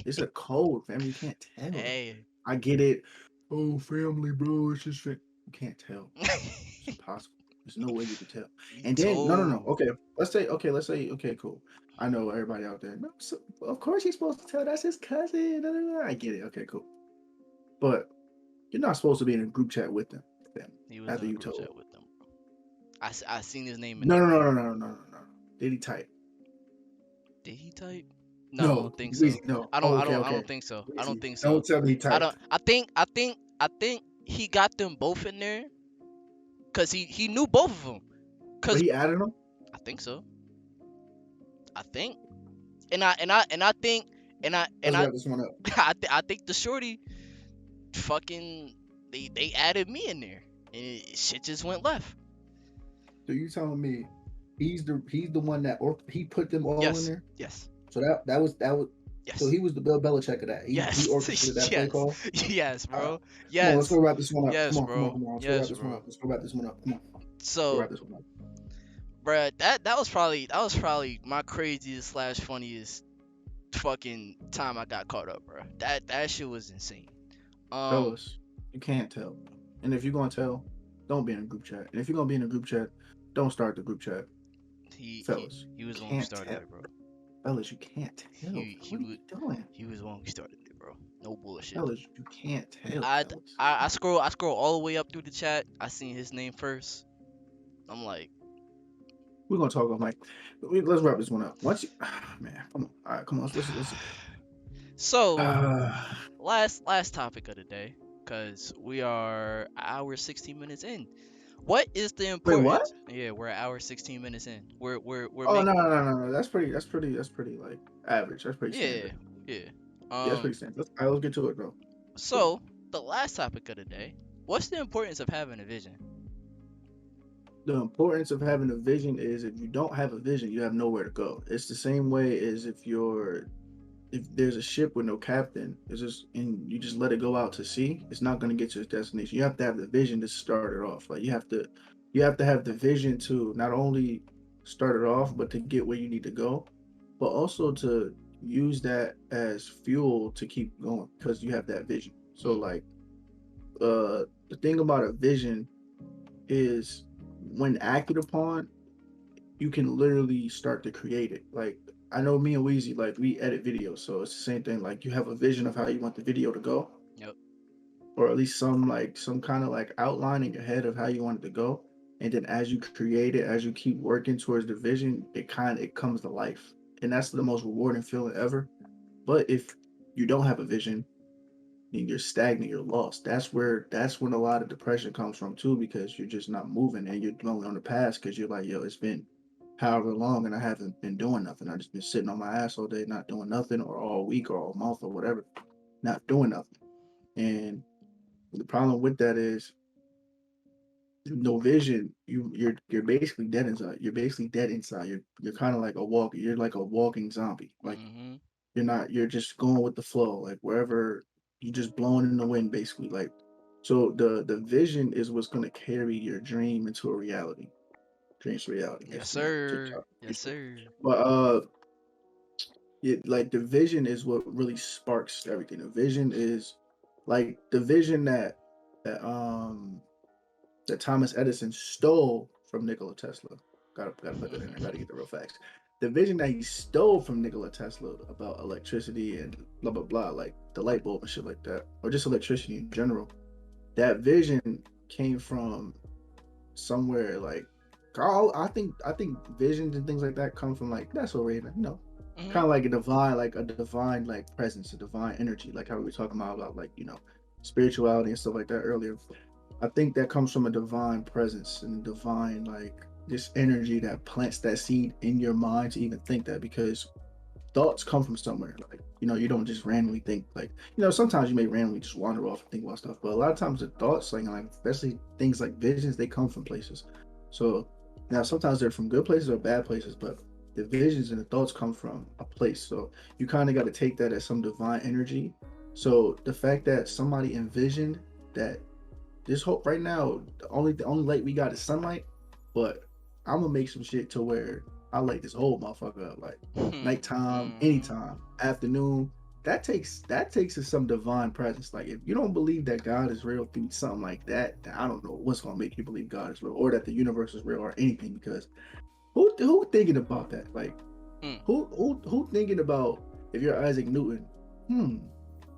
It's a code, fam. You can't tell. Hey. I get it. Oh, family, bro. It's just you can't tell. It's impossible. There's no way you can tell. He And then no. told. Okay, let's say okay, cool. I know everybody out there. No, so, of course he's supposed to tell. That's his cousin. Da, da, da. I get it. Okay, cool. But you're not supposed to be in a group chat with them. He was After in a you group told. chat with them, bro. I seen his name in No, the no, no, group. no, no, no, no, no. Did he type? Did he type? No, I No, don't think so. Weezy, no. I don't. Oh, I okay, don't. I okay. don't think so. I don't Weezy, think so. don't tell me he I don't. typed. I think he got them both in there because he knew both of them. But Cause he added him. I think so. I think. And I think and I and Let's I wrap this one up. I think the shorty fucking they added me in there and shit just went left. So you telling me he's the one that he put them all in Yes. there? Yes. So that was so Yes. he was the Bill Belichick of that. He orchestrated Yes. that play Yes. call. Yes, All right, bro. come on, let's go Yes. wrap this one up. Yes, Come on, bro. Let's go wrap Yes, this one up. bro. Let's go wrap this one up. Come on, let's go So, wrap this one up. bruh, that was probably my craziest slash funniest fucking time I got caught up, bro. That shit was insane. Um, Fellas, you can't tell. And if you're gonna tell, don't be in a group chat. And if you're gonna be in a group chat, don't start the group chat. he he Fellas, he you was the one who can't started tell. it, bro. Fellas, you can't tell. He he What are was you doing? he was the one who started it, bro. No bullshit. Fellas, you can't tell, I fellas. I scroll all the way up through the chat. I seen his name first. I'm like, We're gonna talk on like let's wrap this one up. Once you man, come on. All right, come on, let's so uh last topic of the day, cause we are an hour 16 minutes in. What is the wait, what? importance? Yeah, we're an hour 16 minutes in. We're Oh make no. That's pretty like average. That's pretty yeah standard. yeah. Yeah, that's pretty standard. Let's get to it, bro. Cool. So the last topic of the day. What's the importance of having a vision? The importance of having a vision is if you don't have a vision, you have nowhere to go. It's the same way as if there's a ship with no captain, it's just and you just let it go out to sea, it's not going to get to its destination. You have to have the vision to start it off. Like you have to have the vision to not only start it off, but to get where you need to go, but also to use that as fuel to keep going because you have that vision. So Mm, like the thing about a vision is when acted upon, you can literally start to create it. Like I know me and Weezy, like we edit videos, so it's the same thing. Like you have a vision of how you want the video to go, yep. or at least some kind of like outline in your head of how you want it to go. And then as you create it, as you keep working towards the vision, it comes to life. And that's the most rewarding feeling ever. But if you don't have a vision, and you're stagnant, you're lost. That's when a lot of depression comes from too, because you're just not moving and you're dwelling on the past because you're like, yo, it's been however long and I haven't been doing nothing. I just been sitting on my ass all day, not doing nothing, or all week or all month or whatever, not doing nothing. And the problem with that is no vision. You're basically dead inside. You're basically dead inside. You're kind of like a walk. You're like a walking zombie. Like Mm-hmm. you're not. You're just going with the flow. Like wherever you're just blowing in the wind, basically. Like so, the vision is what's going to carry your dream into a reality. Dreams to reality. Yes, Yes, man. sir. TikTok. Yes, sir. But like the vision is what really sparks everything. The vision is like the vision that Thomas Edison stole from Nikola Tesla. Gotta put that in there. Gotta get the real facts. The vision that he stole from Nikola Tesla about electricity and blah blah blah, like the light bulb and shit like that, or just electricity in general. That vision came from somewhere like I think visions and things like that come from like that's so Raven, Mm-hmm. kind of like a divine like presence, a divine energy, like how we were talking about like spirituality and stuff like that earlier. I think that comes from a divine presence and divine like this energy that plants that seed in your mind to even think that because thoughts come from somewhere. Like, you don't just randomly think like, sometimes you may randomly just wander off and think about stuff, but a lot of times the thoughts, like especially things like visions, they come from places. So now sometimes they're from good places or bad places, but the visions and the thoughts come from a place. So you kind of got to take that as some divine energy. So the fact that somebody envisioned that this hope right now, the only light we got is sunlight, but I'm gonna make some shit to where I light this whole motherfucker up. Like nighttime, Mm-hmm. anytime, afternoon. That takes us some divine presence. Like if you don't believe that God is real through something like that, then I don't know what's gonna make you believe God is real or that the universe is real or anything. Because who thinking about that? Like Mm. who thinking about if you're Isaac Newton? Hmm,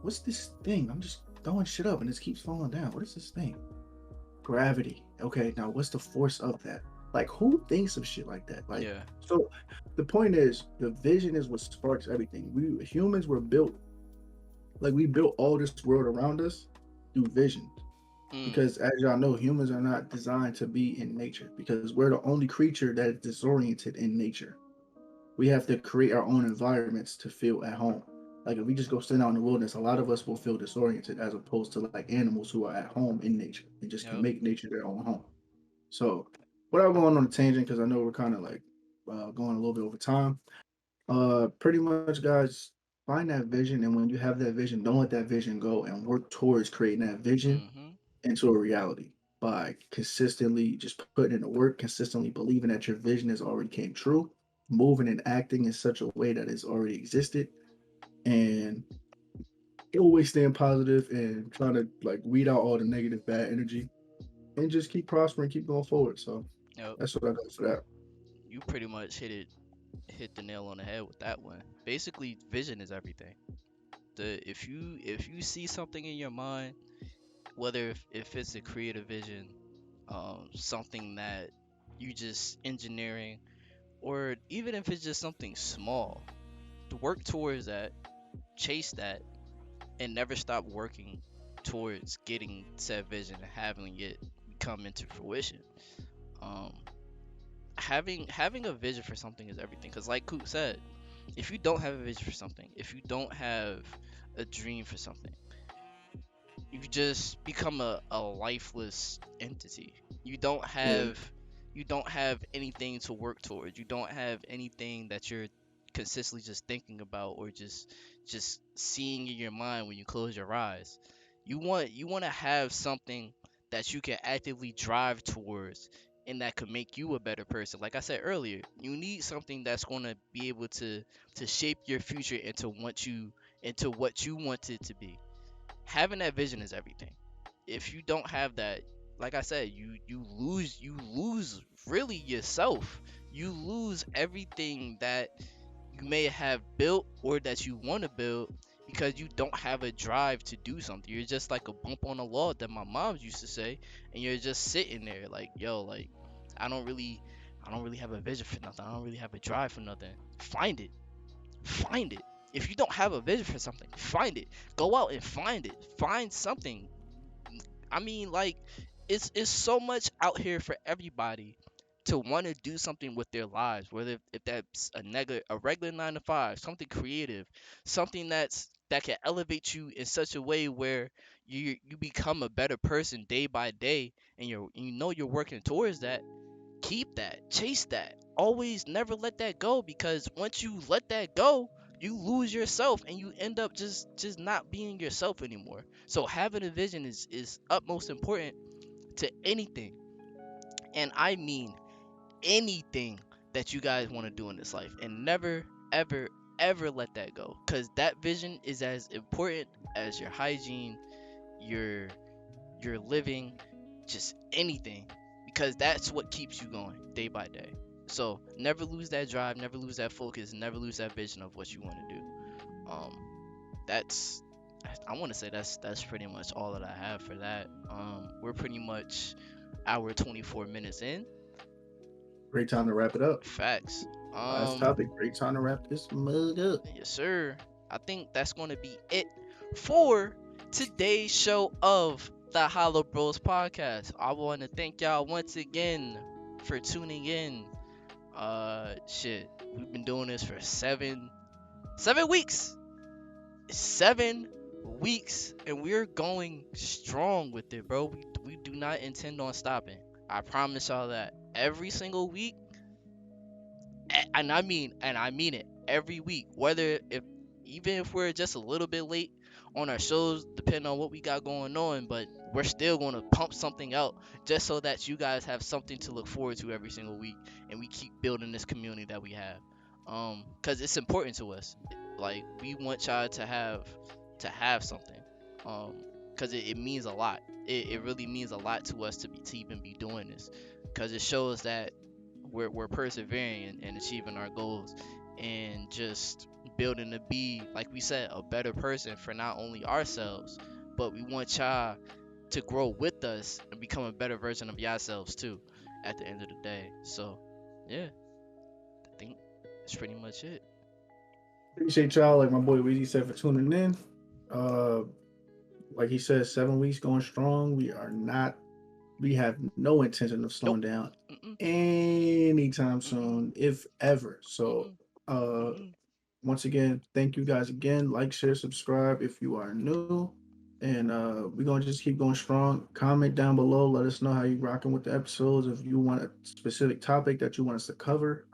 what's this thing? I'm just throwing shit up and it keeps falling down. What is this thing? Gravity. Okay, now what's the force of that? Like, who thinks of shit like that? Like, Yeah. so the point is, the vision is what sparks everything. We humans were built, like, we built all this world around us through vision. Mm. Because, as y'all know, humans are not designed to be in nature because we're the only creature that is disoriented in nature. We have to create our own environments to feel at home. Like, if we just go stand out in the wilderness, a lot of us will feel disoriented as opposed to like animals who are at home in nature and just can Yep. make nature their own home. So, without going on a tangent, because I know we're kind of like going a little bit over time. Pretty much, guys, find that vision, and when you have that vision, don't let that vision go, and work towards creating that vision Mm-hmm. into a reality by consistently just putting in the work, consistently believing that your vision has already came true, moving and acting in such a way that it's already existed, and always staying positive and trying to like weed out all the negative, bad energy, and just keep prospering, keep going forward. So Yep. that's what I got for that. You pretty much hit the nail on the head with that one. Basically, vision is everything. If you see something in your mind, whether if it's a creative vision, something that you just engineering, or even if it's just something small, to work towards that, chase that, and never stop working towards getting said vision and having it come into fruition. Um, having a vision for something is everything. Cause like Coop said, if you don't have a vision for something, if you don't have a dream for something, you just become a lifeless entity. Yeah, You don't have anything to work towards. You don't have anything that you're consistently just thinking about or just seeing in your mind when you close your eyes. You want to have something that you can actively drive towards and that could make you a better person. Like I said earlier, you need something that's going to be able to shape your future into what you want it to be. Having that vision is everything. If you don't have that, like I said, you lose really yourself. You lose everything that you may have built or that you want to build because you don't have a drive to do something. You're just like a bump on a log that my mom used to say, and you're just sitting there like, yo, like I don't really I don't really have a vision for nothing. I don't really have a drive for nothing. Find it. Find it. If you don't have a vision for something, find it. Go out and find it. Find something. I mean, like, it's so much out here for everybody to want to do something with their lives, whether if that's a regular 9 to 5, something creative, something that can elevate you in such a way where you become a better person day by day, and you're working towards that. Keep that, chase that, always never let that go, because once you let that go, you lose yourself and you end up just not being yourself anymore. So having a vision is utmost important to anything, and I mean anything that you guys want to do in this life, and never ever ever let that go, because that vision is as important as your hygiene, your your living, just anything, because that's what keeps you going day by day. So never lose that drive, never lose that focus, never lose that vision of what you want to do. Um, that's I want to say that's pretty much all that I have for that. We're pretty much hour 24 minutes in. great time to wrap it up. Facts. Last topic, great time to wrap this mug up. Yes, sir. I think that's going to be it for today's show of the Hollow Bros podcast. I want to thank y'all once again for tuning in. Shit, we've been doing this for 7 weeks. 7 weeks, and we're going strong with it, bro. We do not intend on stopping. I promise y'all that. Every single week, and I mean it every week, whether if even if we're just a little bit late on our shows, depending on what we got going on, but we're still going to pump something out just so that you guys have something to look forward to every single week, and we keep building this community that we have. Because it's important to us. Like, we want y'all to have something. Because it means a lot. It really means a lot to us to even be doing this, because it shows that we're persevering and achieving our goals, and just building to be, like we said, a better person for not only ourselves, but we want y'all to grow with us and become a better version of yourselves too at the end of the day. So yeah, I think that's pretty much it. Appreciate y'all, like my boy Weezy said, for tuning in. Uh, like he said, 7 weeks going strong. We have no intention of Nope. slowing down Mm-mm. anytime Mm-mm. soon, if ever. So, Mm-mm. uh, Mm-mm. once again, thank you guys again. Like, share, subscribe if you are new. And we're gonna just keep going strong. Comment down below. Let us know how you rocking with the episodes. If you want a specific topic that you want us to cover,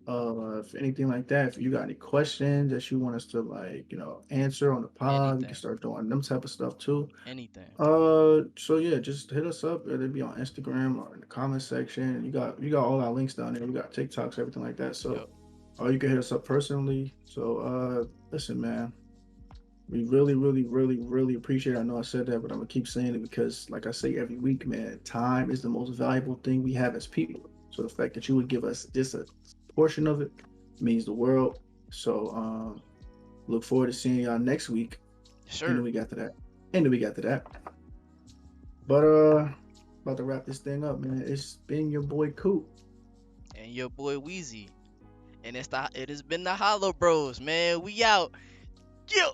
if anything like that. If you got any questions that you want us to, like, answer on the pod, we can Anything. start doing them type of stuff too. Anything. So yeah, just hit us up. It'll be on Instagram or in the comment section. You got all our links down there. We got TikToks, everything like that. So, Yep. or you can hit us up personally. So, listen, man, we really, really, really, really appreciate it. I know I said that, but I'm gonna keep saying it because, like I say every week, man, time is the most valuable thing we have as people. So the fact that you would give us just a portion of it means the world. So, look forward to seeing y'all next week. And then Sure. we got to that. And then we got to that. But about to wrap this thing up, man. It's been your boy Coop. And your boy Weezy. And it has been the Hollow Bros, man. We out. Yo.